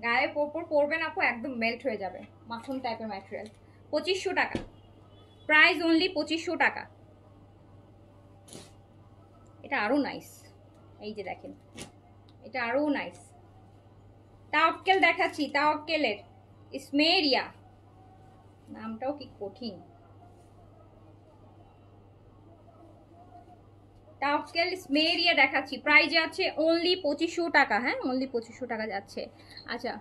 Speaker 2: গায়ে পরবেন আপু একদম মেল্ট হয়ে যাবে, মাখন টাইপের ম্যাটেরিয়াল। 2500 টাকা প্রাইস, অনলি 2500 টাকা। এটা আরো নাইস, এই যে দেখেন এটা আরো নাইস। তাওয়াক্কেল দেখাচ্ছি, তাওয়াক্কেলের স্মেরিয়া, নামটাও কি কঠিন। তাওয়াক্কেল স্মেরিয়া দেখাচ্ছি, প্রাইস আছে অনলি 2500 টাকা। হ্যাঁ, অনলি 2500 টাকা যাচ্ছে। আচ্ছা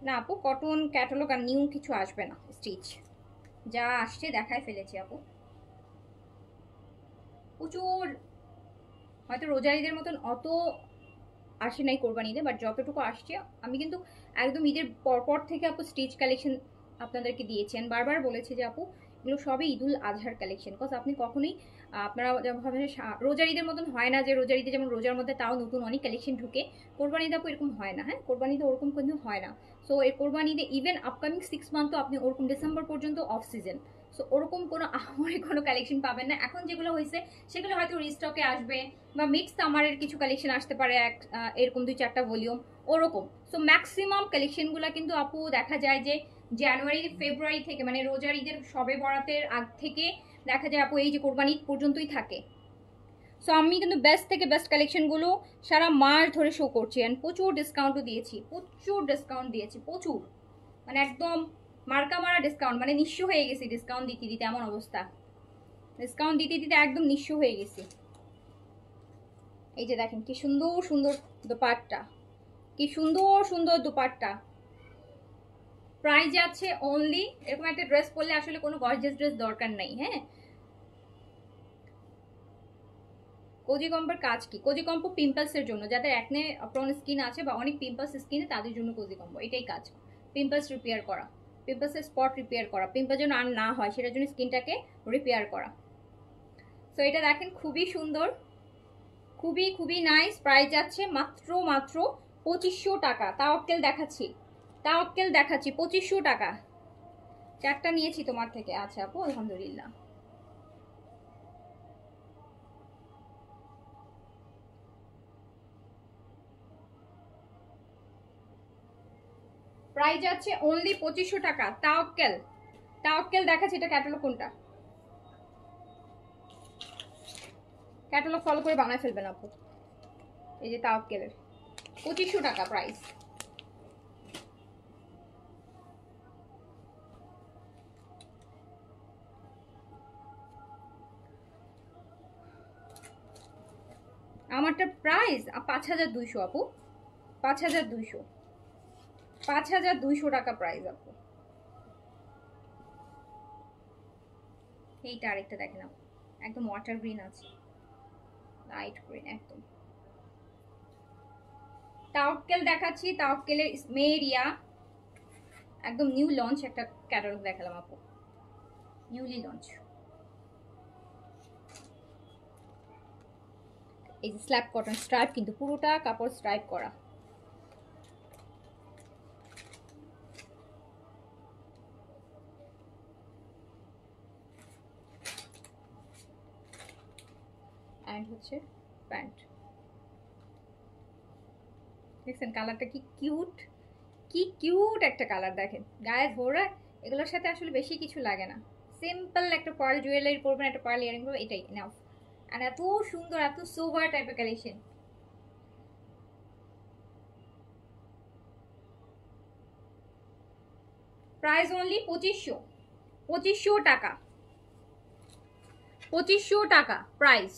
Speaker 2: না আপু, কটন ক্যাটালগ আর নিউ কিছু আসবে না, স্টিচ যা আসছে দেখায় ফেলেছি আপু। প্রচুর, হয়তো রোজারিদের মতন অত আসে নাই কোরবানিতে, বাট যতটুকু আসছে আমি কিন্তু একদম ঈদের পরপর থেকে আপু স্টিচ কালেকশন আপনাদেরকে দিয়েছেন, বারবার বলেছি যে আপু এগুলো সবই ঈদুল আজহার কালেকশন, বিকজ আপনি কখনোই আপনারা ভাবেন রোজার ঈদের মতন হয় না, যে রোজার ঈদে যেমন রোজার মধ্যে তাও নতুন অনেক কালেকশন ঢুকে, কোরবানিতে আপু এরকম হয় না। হ্যাঁ, কোরবানিতে ওরকম কিন্তু হয় না। সো এই কোরবানিতে ইভেন আপকামিং 6 মান্থ তো আপনি ওরকম ডিসেম্বর পর্যন্ত অফ সিজন, সো ওরকম কোনো আহামরি কোনো কালেকশন পাবেন না। এখন যেগুলো হয়েছে সেগুলো হয়তো রিস্টকে আসবে, বা মিক্স সামারের কিছু কালেকশন আসতে পারে, এরকম 2-4টা ভলিউম ওরকম। সো ম্যাক্সিমাম কালেকশনগুলো কিন্তু আপু দেখা যায় যে জানুয়ারি ফেব্রুয়ারি থেকে, মানে রোজার ঈদের সবে বরাতের আগ থেকে দেখা যায় আপু এই যে কোরবানি ঈদ পর্যন্তই থাকে। সো আমি কিন্তু বেস্ট থেকে বেস্ট কালেকশনগুলো সারা মাস ধরে শো করছি, অ্যান্ড প্রচুর ডিসকাউন্টও দিয়েছি, প্রচুর ডিসকাউন্ট দিয়েছি, প্রচুর, মানে একদম মার্কা মারা ডিসকাউন্ট, মানে নিঃস্ব হয়ে গেছি ডিসকাউন্ট দিতে দিতে, এমন অবস্থা, ডিসকাউন্ট দিতে দিতে একদম নিঃস্ব হয়ে গেছি। এই যে দেখেন কি সুন্দর সুন্দর দোপাট্টা, কি সুন্দর সুন্দর দোপাট্টা। প্রাইস আছে অনলি, এরকম একটা ড্রেস পরলে আসলে কোনো গর্জিয়াস ড্রেস দরকার নাই। হ্যাঁ, কোজি কম্পোর কাজ কি? কোজি কম্পো পিম্পলসের জন্য, যাদের একনে প্রন স্কিন আছে বা অনেক পিম্পলস স্কিনে, তাদের জন্য কোজি কম্পো এটাই কাজ। পিম্পলস রিপেয়ার করা, পিম্পলসের স্পট রিপেয়ার করা, পিম্পল যেন আর না হয় সেটার জন্য স্কিনটাকে রিপেয়ার করা। সো এটা দেখেন খুবই সুন্দর, খুবই খুবই নাইস। প্রাইস যাচ্ছে মাত্র মাত্র 2500 টাকা। তাওয়াক্কেল দেখাচ্ছি, তাওয়াক্কেল দেখাচ্ছি 2500 টাকা। 4টা নিয়েছি তোমার থেকে। আচ্ছা আপু, আলহামদুলিল্লাহ। প্রাইস যাচ্ছে অনলি 2500 টাকা। তাওয়াক্কেল, তাওয়াক্কেল দেখাচ্ছি। এটা ক্যাটালগ কোনটা? ক্যাটালগ ফলো করে বানায় ফেলবেন আপু। এই যে তাওয়াক্কেলের 2500 টাকা প্রাইস। আমারটা প্রাইস 5200 আপু, 5200, 5200 টাকা প্রাইস আপু। এইটা আরেকটা দেখেন আপু, একদম ওয়াটার গ্রিন আছে, লাইট গ্রিন একদম। তাওয়াক্কেল দেখাচ্ছি, তাওয়াক্কেলের স্মেরিয়া, একদম নিউ লঞ্চ একটা ক্যাটালগ দেখালাম আপু, নিউলি লঞ্চ। এই যে স্ল্যাব কটন স্ট্রাইপ, কিন্তু পুরোটা কাপড় স্ট্রাইপ করা। অ্যান্ড হচ্ছে প্যান্ট।
Speaker 1: দেখছেন কালারটা কি কিউট, কি কিউট একটা কালার। দেখেন গায়ে ধরে এগুলোর সাথে আসলে বেশি কিছু লাগে না, সিম্পল একটা পার্ল জুয়েলারি পরবেন, একটা পার্ল ইয়ারিং পরবেন, এটাই নাও। আর এত সুন্দর, এত সোভার টাইপের কালেকশন। প্রাইস অনলি 2500, 2500 টাকা, 2500 টাকা প্রাইস।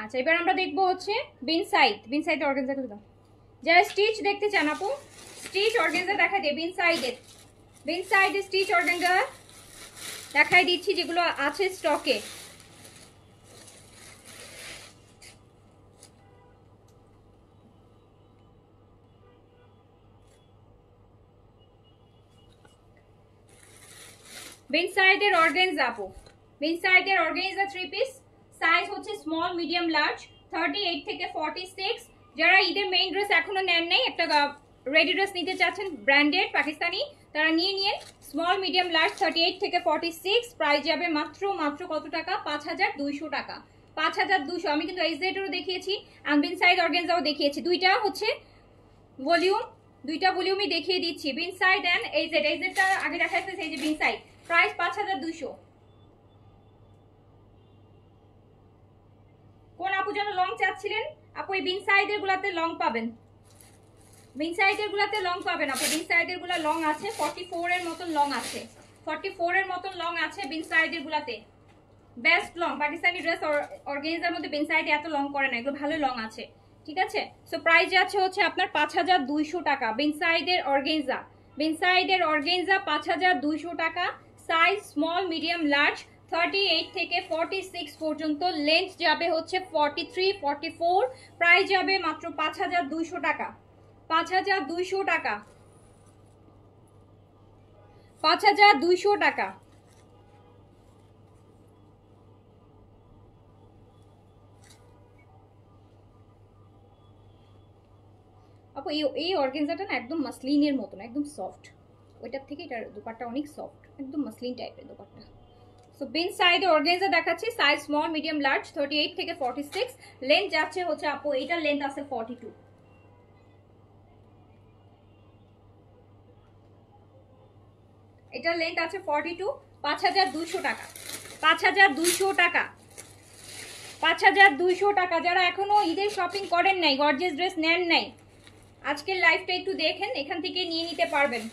Speaker 1: আচ্ছা এবার আমরা দেখবো হচ্ছে বিনসাইড, বিনসাইড অর্গানজা গুলো। যারা স্টিচ দেখতে চান আপু, স্টিচ অর্গানজা দেখাই দিয়ে বিনসাইডের, বিনসাইডের স্টিচ অর্গানজা দেখাই দিচ্ছি যেগুলো আছে স্টকে। বিনসাইডের অর্গানজা আপু, বিনসাইডের অর্গানজা 3 পিস, সাইজ হচ্ছে স্মল মিডিয়াম লার্জ, 38 থেকে 46। যারা ঈদের মেইন ড্রেস এখনো নেন নাই, একটা রেডি ড্রেস নিতে চাচ্ছেন ব্র্যান্ডেড পাকিস্তানি, তারা নিয়ে স্মল মিডিয়াম লার্জ 38 থেকে 46। প্রাইস যাবে মাত্র মাত্র কত টাকা? 5200 টাকা, 5200। আমি কিন্তু এইচজেডেরও দেখিয়েছি, বিনসাইড অর্গানজাও দেখিয়েছি, দুইটা হচ্ছে ভলিউম, দুইটা ভলিউমই দেখিয়ে দিচ্ছি, বিনসাইড এন্ড এইচজেড। এইচজেডটা আগে দেখাইছে, এই যে বিনসাইড, প্রাইস 5200। কোন আপু যেন লং চাচ্ছিলেন আপু, এই বিনসাইডের গুলাতে লং পাবেন, বিনসাইডের গুলাতে লং পাবেন আপু, বিনসাইডের গুলা লং আছে, 44 এর মতন লং আছে, 44 এর মতন লং আছে বিনসাইডের গুলাতে। Best long Pakistani dress organza মধ্যে বিনসাইড এত লং করে না, এগুলো ভালো লং আছে, ঠিক আছে। সো প্রাইস যাচ্ছে হচ্ছে আপনার 5200 টাকা বিনসাইডের অর্গানজা, বিনসাইডের অর্গানজা 5200 টাকা। সাইজ স্মল মিডিয়াম লার্জ 38 থেকে 46 পর্যন্ত, লেন্থ যাবে হচ্ছে 43 44। প্রাইস যাবে মাত্র 5200 টাকা, 5200 টাকা, 5200 টাকা। আপু এই অর্গানজাটা না একদম মাসলিনের মতন, একদম সফট, ওইটার থেকে এটার দোপাট্টা অনেক সফট, একদম মাসলিন টাইপের দোপাট্টা। সো বিন সাইডে অর্গানজা দেখাচ্ছি, সাইজ স্মল মিডিয়াম লার্জ 38 থেকে 46। লেন্থ যাচ্ছে হচ্ছে আপু, এইটার লেন্থ আছে 42, এটার লেন্থ আছে 42। 5200 টাকা, 5200 টাকা, 5200 টাকা। যারা এখনো ঈদের শপিং করেন নাই, গর্জিয়াস ড্রেস নেন নাই, আজকের লাইভটা একটু দেখেন, এখান থেকে নিয়ে নিতে পারবেন।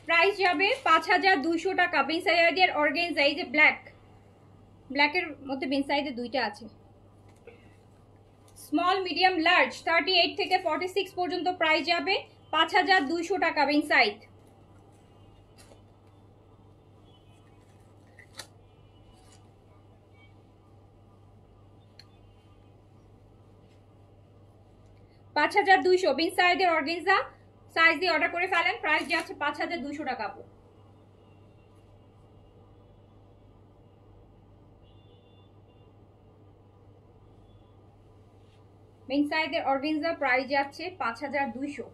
Speaker 1: প্রাইস যাবে 5200 টাকা। বিনসাইডের অর্গানজা, এই যে ব্ল্যাক, ব্ল্যাকের মধ্যে বিনসাইডে দুইটা আছে, স্মল মিডিয়াম লার্জ 38 থেকে 46 পর্যন্ত। প্রাইস যাবে 5200 টাকা বিনসাইড। পাঁচ 5200 বিনসাইডের অর্গানজা, সাইজ দিয়ে অর্ডার করে ফেলেন। প্রাইস যাচ্ছে 5200 টাকা আপু। বিনসাইডের অর্গানজা প্রাইস যাচ্ছে 5200।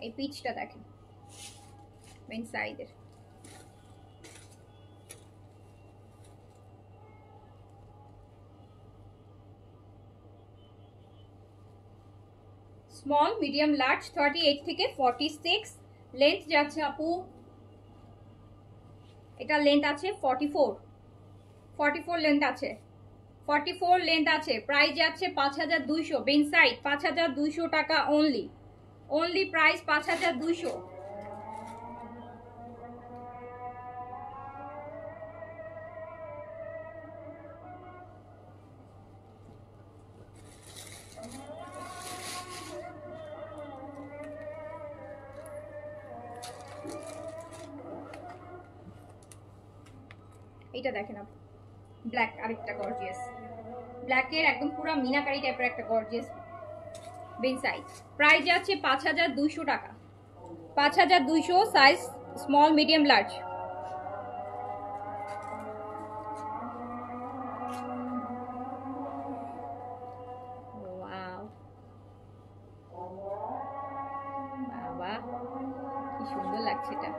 Speaker 1: এই পিচটা দেখেন বিনসাইডের, স্মল মিডিয়াম লার্জ 38 থেকে 46। লেন্থ যাচ্ছে আপু, এটা লেন্থ আছে 44, 44 লেন্থ আছে, 44 লেন্থ আছে। প্রাইস যাচ্ছে 5200 বিনসাইড, 5200 টাকা অনলি, অনলি প্রাইস 5200। এটা দেখেন আপু, ব্ল্যাক, আরেকটা গর্জিয়াস ব্ল্যাকের একদম পুরো মিনাকারি টাইপের একটা গর্জিয়াস বিনসাইড। প্রাইস যাচ্ছে 5200 টাকা, 5200। Size small medium large. Wow, বাবা কি সুন্দর লাগছে এটা।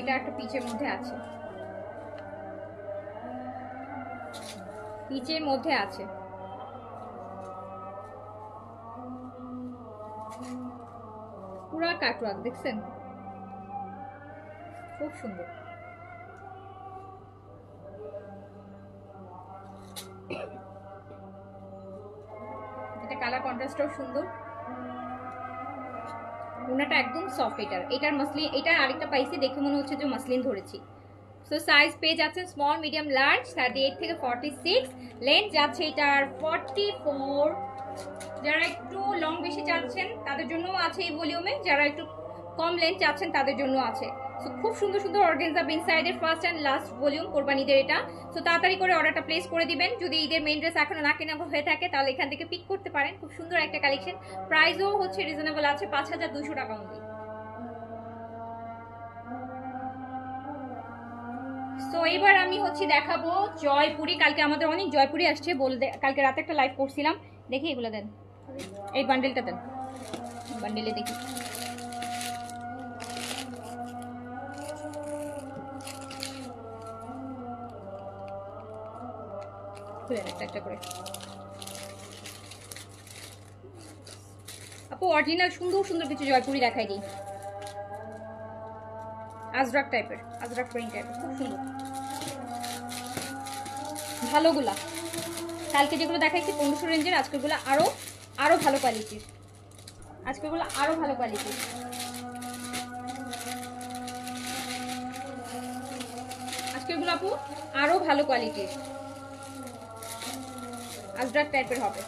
Speaker 1: এটা একটা পিচের মধ্যে আছে, পিচের মধ্যে আছে। পুরা কাটওয়ার্ক দেখছেন, খুব সুন্দর। এটা কালার কন্ট্রাস্টও সুন্দর, ওনাটা একদম সফট। এটার মাসলিন, এটার আরেকটা পাইছি দেখে মনে হচ্ছে যে মাসলিন ধরেছি। সো সাইজ পেয়ে যাচ্ছেন স্মল, মিডিয়াম, লার্জ, 38 থেকে 46। লেন্থ যাচ্ছে এটার 44। যারা একটু লং বেশি চাচ্ছেন তাদের জন্য আছে এই ভলিউমে, যারা একটু কম লেন্থ চাচ্ছেন তাদের জন্য আছে। সো খুব সুন্দর সুন্দর অর্গানজা বিন সাইডের ফার্স্ট অ্যান্ড লাস্ট ভলিউম কোরবানিদের এটা। সো তাড়াতাড়ি করে অর্ডারটা প্লেস করে দিবেন। যদি ঈদের মেইন ড্রেস এখনো না কেনা হয়ে থাকে তাহলে এখান থেকে পিক করতে পারেন। খুব সুন্দর একটা কালেকশন, প্রাইসও হচ্ছে রিজনেবল আছে, 5200 টাকা অনলি। সো এবার আমি হচ্ছে দেখাবো জয়পুরি। কালকে আমাদের অনেক জয়পুরি আসছে, কালকে রাতে একটা লাইভ করছিলাম। দেখি এগুলো দেন, এই বান্ডেলটা দেন, বান্ডেলে দেখি। একটা করে আপু অরিজিনাল সুন্দর সুন্দর কিছু জয়পুরি দেখাই দিই। আজরাক টাইপের, আজরাক প্রিন্ট টাইপের, খুব সুন্দর ভালোগুলা। কালকে যেগুলো দেখাইছি 1500 রেঞ্জের, আজকেগুলো আরো আরো ভালো কোয়ালিটির, আজকেগুলো আরো ভালো কোয়ালিটির। আজকেগুলো আপু আরো ভালো কোয়ালিটির আজরাক টাইপের হবে।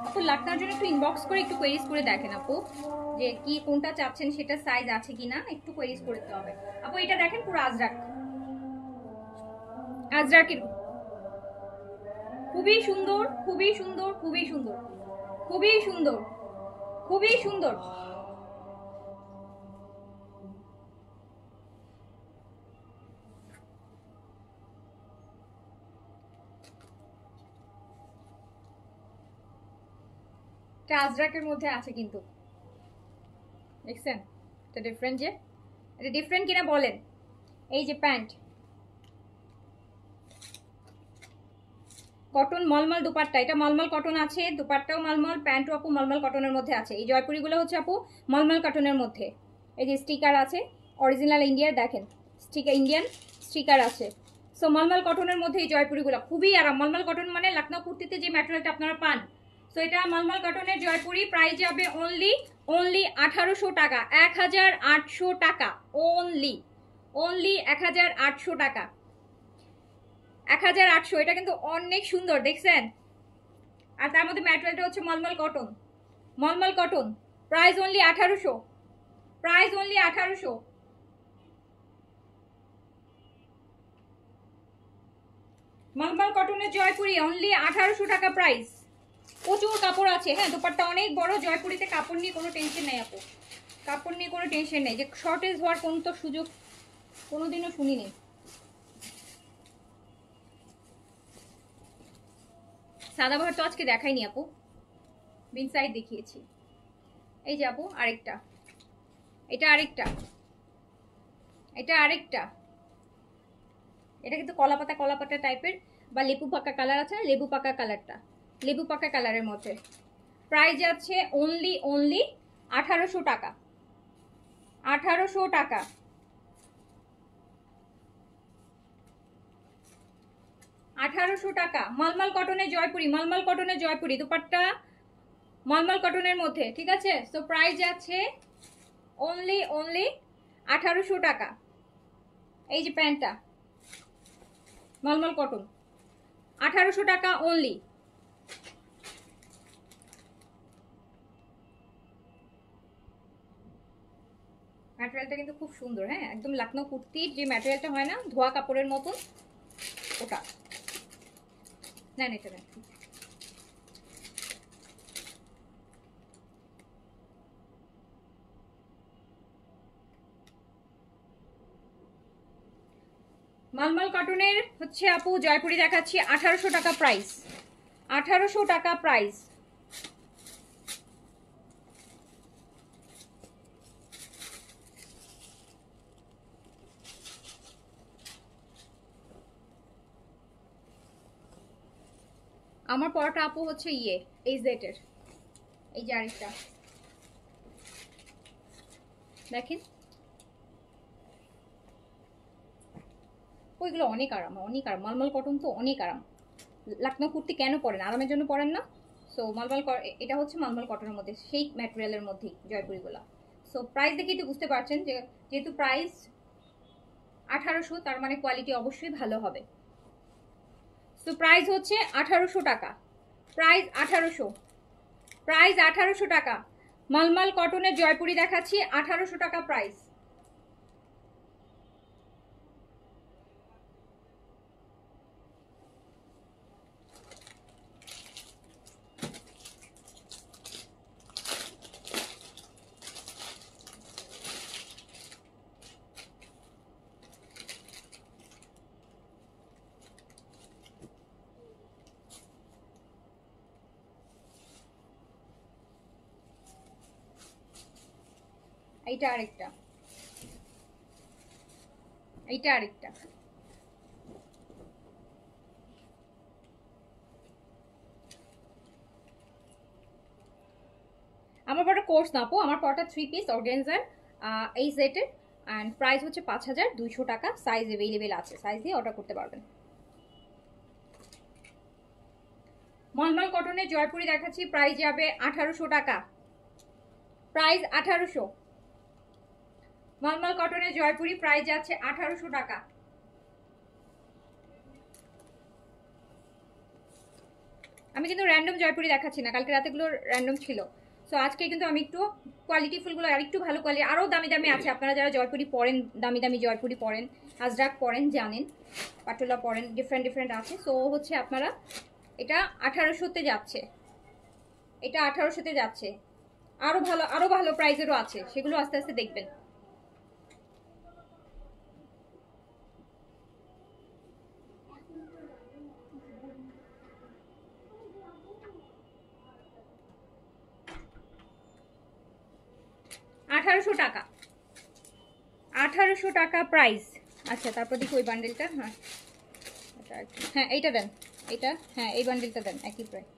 Speaker 1: আপু লাটনার জন্য একটু ইনবক্স করে একটু কোয়েরিজ করে দেখেন আপু, যে কি কোনটা চাচ্ছেন সেটা সাইজ আছে কিনা একটু কোয়েরিজ করতে হবে। আপু এটা দেখেন পুরো আজরাক, আজরাকের খুবই সুন্দর, খুবই সুন্দর, খুবই সুন্দর, খুবই সুন্দর, খুবই সুন্দর। এটা আজরাকের মধ্যে আছে কিন্তু দেখছেন, এটা ডিফারেন্ট, যে এটা ডিফারেন্ট কিনা বলেন। এই যে প্যান্ট, কটন মলমল দুপাট্টা, এটা মলমল কটন আছে, দুপাট্টাও মলমল, প্যান্টও আপু মলমল কটনের মধ্যে আছে। এই জয়পুরিগুলো হচ্ছে আপু মলমল কটনের মধ্যে। এই যে স্টিকার আছে অরিজিনাল ইন্ডিয়ার, দেখেন স্টিকার, ইন্ডিয়ান স্টিকার আছে। সো মলমল কটনের মধ্যে এই জয়পুরিগুলো খুবই আরাম। মলমল কটন মানে লখনৌ কুর্তিতে যে ম্যাটেরিয়ালটা আপনারা পান, সো এটা মলমল কটনের জয়পুরি। প্রাইস যাবে অনলি 1800 টাকা, 1800 টাকা অনলি, 1800 টাকা, 1800। এটা কিন্তু অনেক সুন্দর দেখছেন, আর তার মধ্যে ম্যাটেরিয়ালটা হচ্ছে mulmul cotton, mulmul cotton. Price only 1800, price only 1800। Mulmul কটনের জয়পুরি অনলি 1800 টাকা প্রাইস। প্রচুর কাপড় আছে, হ্যাঁ দোপাট্টা অনেক বড়। জয়পুরিতে কাপড় নিয়ে কোনো টেনশন নেই আপু, কাপড় নিয়ে কোনো টেনশন নেই, যে শর্টেজ হওয়ার কোনো তো সুযোগ কোনোদিনও শুনিনি। সাদাবাহার তো আজকে দেখাইনি আপু, বিন সাইড দেখিয়েছি। এই যে আপু আরেকটা, এটা আরেকটা, এটা আরেকটা। এটা কিন্তু কলাপাতা কলাপাতা টাইপের বা লেবু পাকা কালার আছে, লেবু পাকা কালারটা, লেবু পাকা কালারের মধ্যে। প্রাইস যাচ্ছে অনলি 1800 টাকা, 1800 টাকা, 1800 টাকা। মলমল কটনের জয়পুরি, মলমল কটনের জয়পুরি, দুপাট্টা মলমল কটনের মধ্যে, ঠিক আছে। সো প্রাইস যাচ্ছে অনলি 1800 টাকা। এই যে প্যান্টটা মলমল কটন, 1800 টাকা অনলি। ম্যাটেরিয়ালটা কিন্তু খুব সুন্দর, হ্যাঁ একদম লখনৌ কুর্তির যে ম্যাটেরিয়ালটা হয় না ধোয়া কাপড়ের মতন, ওটা নেন, এটা নেন।
Speaker 2: মালমাল কটনের হচ্ছে আপু জয়পুরি দেখাচ্ছি 1800 টাকা প্রাইস, 1800 টাকা প্রাইস। আমার পরটা আপু হচ্ছে এই জেটের, এই যে আরেকটা দেখেন, ওইগুলো অনেক আরাম, অনেক আরাম। মালমাল কটন তো অনেক আরাম। লাকনো কুর্তি কেন পরেন? আরামের জন্য পরেন না? সো এটা হচ্ছে মালমাল কটনের মধ্যে, সেই ম্যাটেরিয়ালের মধ্যেই জয়পুরিগুলা। সো প্রাইস দেখেই তো বুঝতে পারছেন যে যেহেতু প্রাইস 1800, তার মানে কোয়ালিটি অবশ্যই ভালো হবে। সো প্রাইস হচ্ছে 1800 টাকা, প্রাইস 1800, প্রাইস 1800 টাকা। মালমাল কটনের জয়পুরি দেখাচ্ছি 1800 টাকা প্রাইস। এইটা আরেকটা, এইটা আরেকটা। আমার পরটা কোর্স না আপু, আমার পরটা 3 পিস অর্গানজার এই সেটের, অ্যান্ড প্রাইস হচ্ছে 5200 টাকা। সাইজ অ্যাভেলেবেল আছে, সাইজ দিয়ে অর্ডার করতে পারবেন। মলমল কটনের জয়পুরি দেখাচ্ছি, প্রাইস যাবে 1800 টাকা, প্রাইস 1800। মলমল কটনের জয়পুরি প্রাইস যাচ্ছে 1800 টাকা। আমি কিন্তু র্যান্ডম জয়পুরি দেখাচ্ছি না, কালকে রাতেগুলো র্যান্ডম ছিল। সো আজকে কিন্তু আমি একটু কোয়ালিটি ফুলগুলো আর একটু ভালো কোয়ালিটি, আরও দামি দামি আছে। আপনারা যারা জয়পুরি পরেন, দামি দামি জয়পুরি পরেন, আজরাক পরেন, জানেন, পাটোলা পরেন, ডিফারেন্ট ডিফারেন্ট আছে। সো হচ্ছে আপনারা, এটা 1800-তে যাচ্ছে, এটা 1800-তে যাচ্ছে। আরো ভালো প্রাইজেরও আছে, সেগুলো আস্তে আস্তে দেখবেন। টাকা, 1800 টাকা প্রাইস। আচ্ছা, তারপর দেখি ওই বান্ডেলটা। হ্যাঁ হ্যাঁ, এইটা দেন, এইটা, হ্যাঁ এই বান্ডেলটা দেন, একই প্রাইস।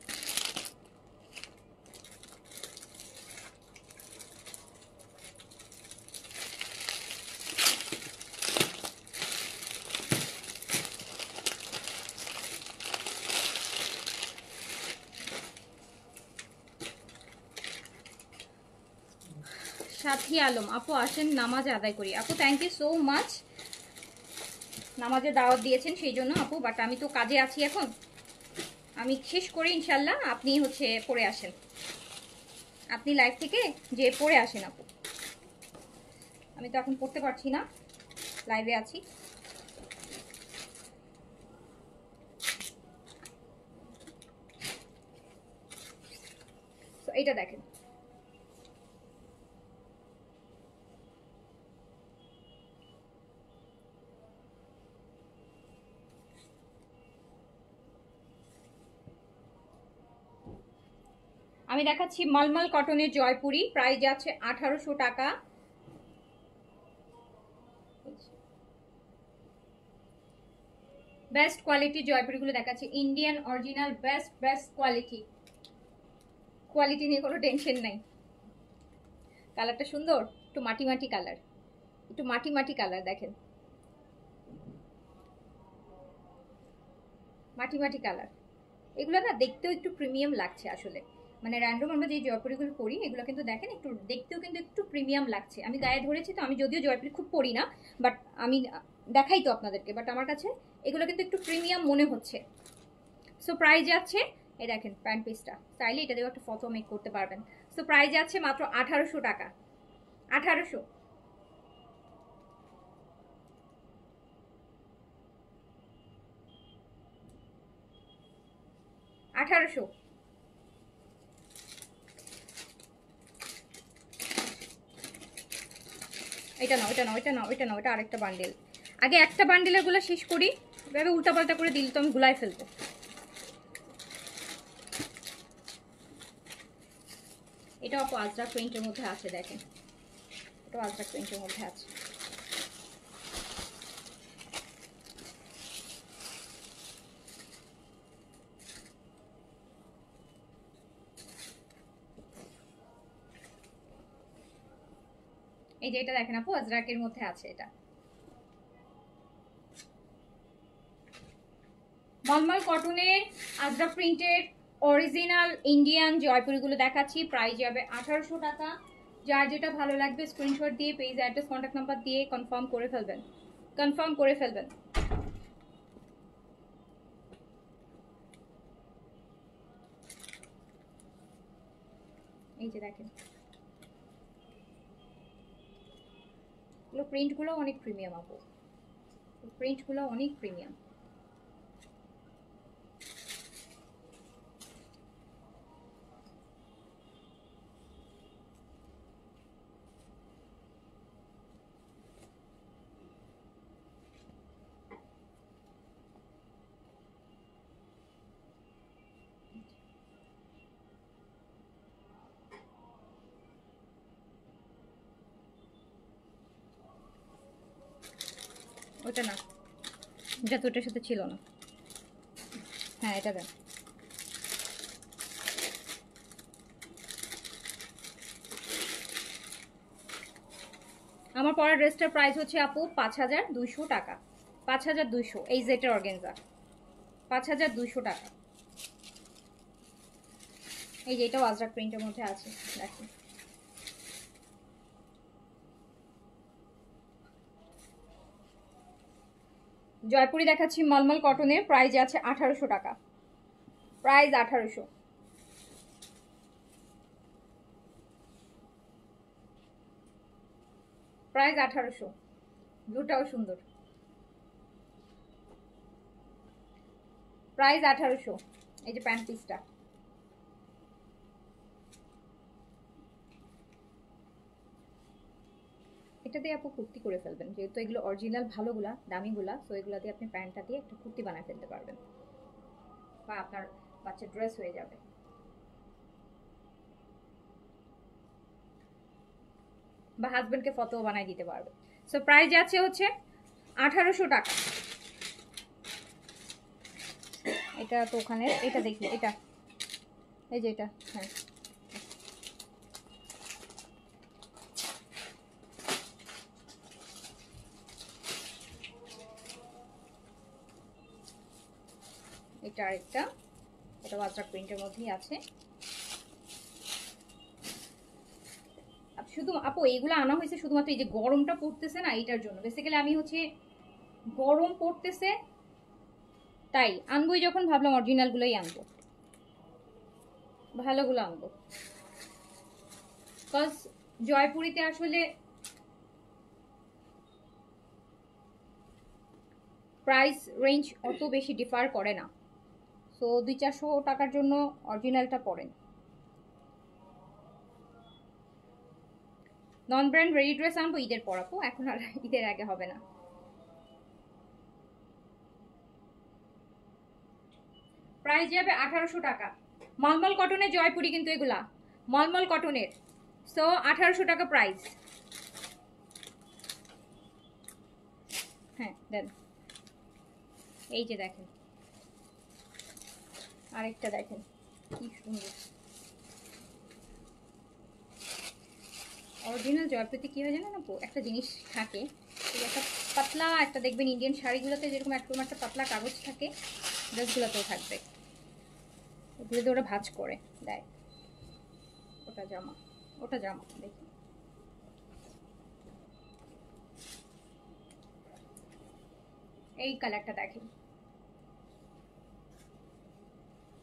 Speaker 2: সাথী আলম আপু, আসেন নামাজ আদায় করি। আপু থ্যাংক ইউ সো মাচ, নামাজের দাওয়াত দিয়েছেন সেই জন্য আপু, বাট আমি তো কাজে আছি এখন, আমি শেষ করি ইনশাল্লাহ। আপনি হচ্ছে পড়ে আসেন, আপনি লাইভ থেকে যে পড়ে আসেন আপু। আমি তো এখন পড়তে পারছি না, লাইভে আছি। তো এইটা দেখেন, আমি দেখাচ্ছি মলমল কটনের জয়পুরি, প্রাইস যাচ্ছে 1800 টাকা। বেস্ট কোয়ালিটি জয়পুরিগুলো দেখাচ্ছি, Indian original, best best quality, quality নিয়ে কোনো টেনশন নাই। কালারটা সুন্দর, একটু মাটি মাটি কালার, একটু মাটি মাটি কালার দেখেন, মাটি মাটি কালার। এগুলো না দেখতেও একটু প্রিমিয়াম লাগছে আসলে, মানে র্যান্ডম আমরা যে জয়পুরিগুলো পরি এগুলো কিন্তু দেখেন একটু দেখতেও কিন্তু একটু প্রিমিয়াম লাগছে। আমি গায়ে ধরেছি তো, আমি যদিও জয়পুরি খুব পরি না, বাট আমি দেখাই তো আপনাদেরকে, বাট আমার কাছে এগুলো কিন্তু একটু প্রিমিয়াম মনে হচ্ছে। সো প্রাইস যাচ্ছে, এই দেখেন প্যান্ট পিসটা, চাইলে এটা দিয়েও একটা ফটো মেক করতে পারবেন। সো প্রাইস যাচ্ছে মাত্র 1800 টাকা, 1800। 1800। এটা না, ওইটা না, ওইটা না, ওইটা না, ওইটা আরেকটা বান্ডেল। আগে একটা বান্ডিলের গুলো শেষ করি, এভাবে উল্টাপাল্টা করে দিলে তো আমি গুলাই ফেলবো। এটা আপু আজরাক প্রিন্টের মধ্যে আছে, দেখেন এটা আজরাক প্রিন্টের মধ্যে আছে। এই যে এটা দেখেন আপু আজরাকের মধ্যে আছে, এটা মলমল কটনের আজরাক প্রিন্টের অরিজিনাল ইন্ডিয়ান জয়পুরিগুলো দেখাচ্ছি। প্রাইস যাবে 1800 টাকা। যার যেটা ভালো লাগবে স্ক্রিনশট দিয়ে পেজ অ্যাড্রেস কন্ট্যাক্ট নাম্বার দিয়ে কনফার্ম করে ফেলবেন, কনফার্ম করে ফেলবেন। এই যে দেখেন প্রিন্টগুলো অনেক প্রিমিয়াম আপু, প্রিন্টগুলো অনেক প্রিমিয়াম। ওটা না, এটা তো ওটার সাথে ছিল না। হ্যাঁ এটা দেন। আমার পরের ড্রেসটার প্রাইস হচ্ছে আপু 5200 টাকা। 5200 এই জেটের অর্গানজা, 5200 টাকা। এই যে এটাও আজরাক প্রিন্টের মধ্যে আছে, দেখেন জয়পুরি দেখাচ্ছি মলমল কটনের, প্রাইস আছে 1800 টাকা, প্রাইস 1800। প্রাইস 1800। ব্লুটাও সুন্দর, প্রাইস 1800। এই যে প্যান্ট পিসটা, এটা দিয়ে আপু কুর্তি করে ফেলবেন, যেহেতু এগুলো অরিজিনাল ভালোগুলা দামিগুলা, তো এগুলা দিয়ে আপনি প্যান্টটা দিয়ে একটা কুর্তি বানায় ফেলতে পারবেন, বা আপনার বাচ্চার ড্রেস হয়ে যাবে। বা হাজবেন্ডকে ফটো বানাই দিতে পারবে। সো প্রাইস যাচ্ছে হচ্ছে 1800 টাকা। এটা তো ওখানে, এটা দেখি, এটা এই যে এটা, হ্যাঁ এটা আরেকটা, এটা আজরাক প্রিন্টের মধ্যেই আছে। শুধু আপু এইগুলো আনা হয়েছে শুধুমাত্র এই যে গরমটা পড়তেছে না এইটার জন্য। বেসিক্যালি আমি হচ্ছে গরম পড়তেছে তাই আনবোই, যখন ভাবলাম অরিজিনাল গুলোই আনবো, ভালোগুলো আনবো। কজ জয়পুরিতে আসলে প্রাইস রেঞ্জ অত বেশি ডিফার করে না, সো 200-400 টাকার জন্য অরিজিনালটা পড়েন। নন ব্র্যান্ড রেডি ড্রেস আনবো ঈদের পর আপু, এখন আর ঈদের আগে হবে না। প্রাইস যাবে 1800 টাকা। মলমল কটনের জয়পুরি কিন্তু এগুলা মলমল কটনের, সো 1800 টাকা প্রাইস। হ্যাঁ দেন, এই যে দেখেন আরেকটা দেখেন কি সুন্দর। অরিজিনাল জয়পুরিতে কি হয় জানেন আপু, একটা জিনিস থাকে, একটা পাতলা একটা দেখবেন ইন্ডিয়ান শাড়িগুলোতে যেরকম একদম একটা পাতলা কাগজ থাকে, ড্রেসগুলোতেও থাকবে, এগুলোতে ওরা ভাঁজ করে দেয়। ওটা জামা, ওটা জামা দেখি, এই কালারটা দেখেন,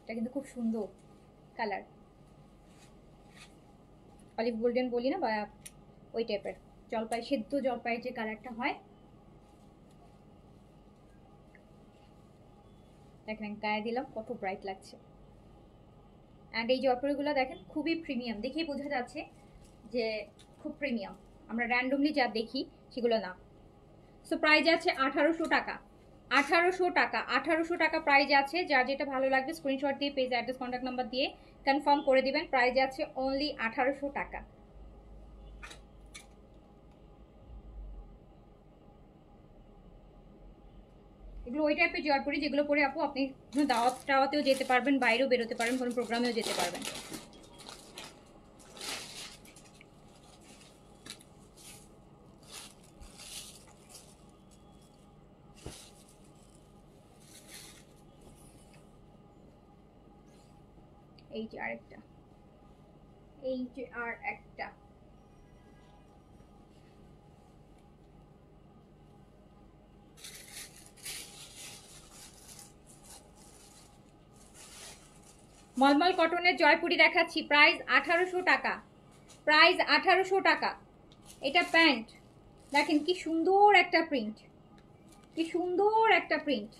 Speaker 2: এটা কিন্তু খুব সুন্দর কালার, অলিভ গোল্ডেন বলি না, বা ওই টাইপের জলপাই, সেদ্ধ জলপাইয়ের যে কালারটা হয়। দেখেন গায়ে দিলাম কত ব্রাইট লাগছে। অ্যান্ড এই জয়পুরিগুলো দেখেন খুবই প্রিমিয়াম, দেখেই বোঝা যাচ্ছে যে খুব প্রিমিয়াম। আমরা র্যান্ডমলি যা দেখি সেগুলো না। সো প্রাইস আছে 1800 টাকা। 1800 টাকা, 1800 টাকা প্রাইস আছে। যার যেটা ভালো লাগবে স্ক্রিনশট দিয়ে পেজ অ্যাড্রেস কন্ট্যাক্ট নাম্বার দিয়ে কনফার্ম করে দিবেন। প্রাইস আছে অনলি 1800 টাকা। এগুলো ওই টাইপের জয়পুরি যেগুলো পরে আপু আপনি দাওয়াত টাওয়াতেও যেতে পারবেন, বাইরেও বেরোতে পারবেন, কোনো প্রোগ্রামেও যেতে পারবেন। এই যে আরেকটা, এই যে আর একটা, মলমল কটনের জয়পুরি দেখাচ্ছি। প্রাইস 1800 টাকা। প্রাইস 1800 টাকা। এটা প্যান্ট, দেখেন কি সুন্দর একটা প্রিন্ট, কি সুন্দর একটা প্রিন্ট।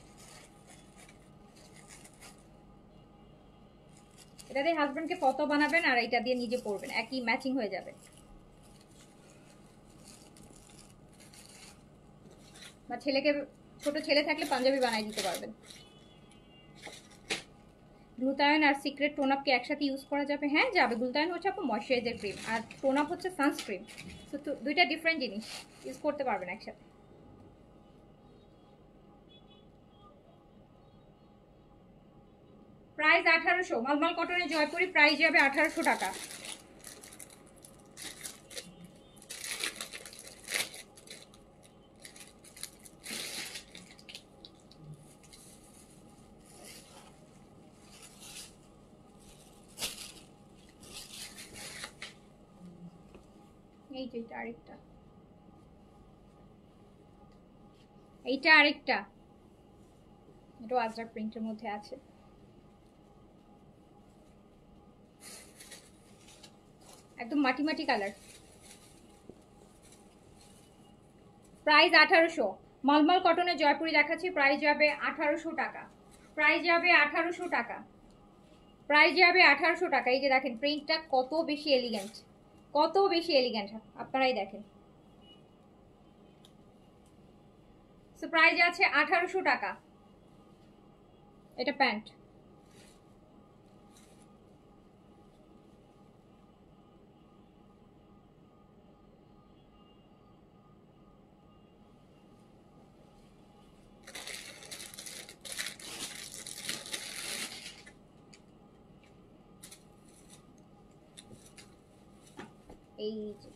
Speaker 2: এটা দিয়ে হাজবেন্ডকে ফটো বানাবেন আর এটা দিয়ে নিজে পরবেন, একই ম্যাচিং হয়ে যাবে। বা ছেলেকে, ছোট ছেলে থাকলে পাঞ্জাবি বানিয়ে দিতে পারবেন। গ্লুটায়ন আর সিক্রেট টোন আপ কি একসাথে ইউজ করা যাবে? হ্যাঁ যাবে। গ্লুটায়ন হচ্ছে আপনার ময়শ্চারাইজার ক্রিম আর টোন আপ হচ্ছে সানস্ক্রিন। তো দুইটা ডিফারেন্ট জিনিস, ইউজ করতে পারবেন একসাথে। প্রাইস 1800। মলমল কটনের জয়পুরি প্রাইস যাবে 1800 টাকা। এই যে এটা আরেকটা, এইটা আরেকটা, এটা আজরাক প্রিন্টের মধ্যে আছে। একদম মাটি মাটি কালার। প্রাইস 1800। মলমল কটনের জয়পুরি দেখাচ্ছি। প্রাইস যাবে 1800 টাকা। প্রাইস যাবে 1800 টাকা। প্রাইস যাবে 1800 টাকা। এই যে দেখেন প্রিন্টটা কত বেশি এলিগেন্ট, কত বেশি এলিগেন্ট, আপনারাই দেখেন। সো প্রাইস আছে 1800 টাকা। এটা প্যান্ট। এই যে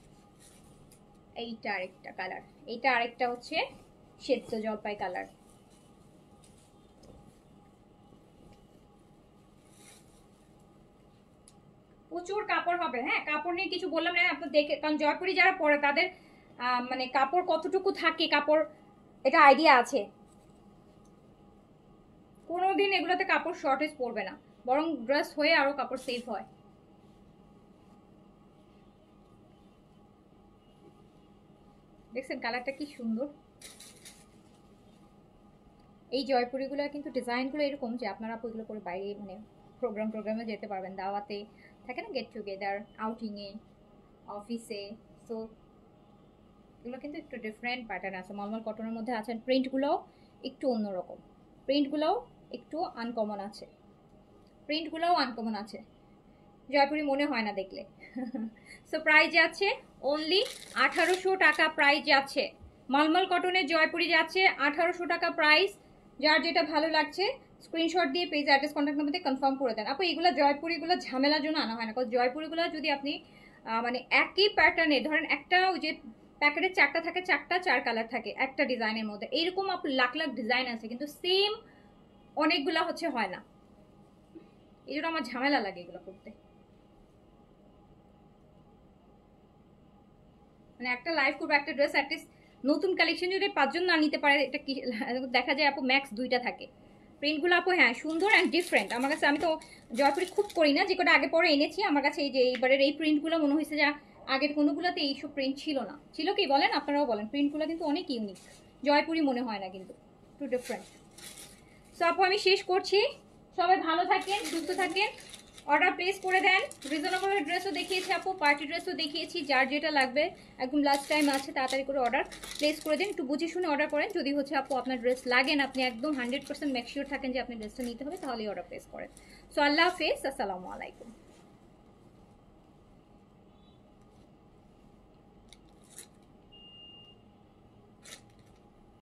Speaker 2: এইটা আরেকটা কালার, এইটা আরেকটা হচ্ছে শ্বেত জলপাই কালার। প্রচুর কাপড় হবে। হ্যাঁ কাপড় নিয়ে কিছু বললাম না, আপনি দেখে, কারণ জয়পুরি যারা পরে তাদের মানে কাপড় কতটুকু থাকে কাপড় এটা আইডিয়া আছে। কোনোদিন এগুলোতে কাপড় শর্টেজ পড়বে না, বরং ড্রেস হয়ে আরো কাপড় সেভ হয়। দেখছেন কালারটা কি সুন্দর। এই জয়পুরিগুলো কিন্তু ডিজাইনগুলো এরকম যে আপনারা ওইগুলো করে বাইরে মানে প্রোগ্রামে যেতে পারবেন, দাওয়াতে থাকে না, গেট টুগেদার, আউটিংয়ে, অফিসে। সো এগুলো কিন্তু একটু ডিফারেন্ট প্যাটার্ন আছে। মলমল কটনের মধ্যে আছেন, প্রিন্টগুলোও একটু অন্যরকম, প্রিন্টগুলোও একটু আনকমন আছে, প্রিন্টগুলোও আনকমন আছে। জয়পুরি মনে হয় না দেখলে। সো প্রাইস যাচ্ছে অনলি 1800 টাকা। প্রাইস যাচ্ছে মলমল কটনের জয়পুরি যাচ্ছে 1800 টাকা প্রাইস। যার যেটা ভালো লাগছে স্ক্রিনশট দিয়ে পেজ অ্যাড্রেস কন্ট্যাক্ট নাম্বার দিয়ে কনফার্ম করে দেন। আপু এগুলো জয়পুরিগুলো ঝামেলার জন্য আনা হয় না, কারণ জয়পুরিগুলো যদি আপনি মানে একই প্যাটার্নে ধরেন, একটা ওই যে প্যাকেটে 4টা থাকে, 4টা 4 কালার থাকে একটা ডিজাইনের মধ্যে, এইরকম আপু লাখ লাখ ডিজাইন আছে কিন্তু সেম অনেকগুলা হচ্ছে হয় না, এই জন্য আমার ঝামেলা লাগে এগুলো করতে। মানে একটা লাইভ করবো একটা ড্রেস, অ্যাটলিস্ট নতুন কালেকশন যদি 5 জন না নিতে পারে, এটা কি দেখা যায় আপু ম্যাক্স 2টা থাকে। প্রিন্টগুলো আপু হ্যাঁ সুন্দর অ্যান্ড ডিফারেন্ট। আমার কাছে, আমি তো জয়পুরি খুব করি না, যে কটা আগে পরে এনেছি আমার কাছে এই যে এইবারের এই প্রিন্টগুলো মনে হয়েছে যে আগের কোনোগুলোতে এইসব প্রিন্ট ছিল না। ছিল কি বলেন, আপনারাও বলেন, প্রিন্টগুলো কিন্তু অনেক ইউনিক। জয়পুরি মনে হয় না, কিন্তু একটু ডিফারেন্ট। সো আপু আমি শেষ করছি, সবাই ভালো থাকেন, সুস্থ থাকেন,
Speaker 1: অর্ডার প্লেস করে দেন। রিজনেবল ড্রেসও দেখিয়েছি আপু, পার্টি ড্রেসও দেখিয়েছি, যার যেটা লাগবে একদম লাস্ট টাইম আছে, তাড়াতাড়ি করে অর্ডার প্লেস করে দিন। একটু বুঝে শুনে অর্ডার করেন। যদি হচ্ছে আপু আপনার ড্রেস লাগেন, আপনি একদম 100% মেক শিওর থাকেন যে আপনি ড্রেসটা নিতে হবে, তাহলেই অর্ডার প্লেস করেন। সো আল্লাহ হাফেজ, আসসালামু আলাইকুম।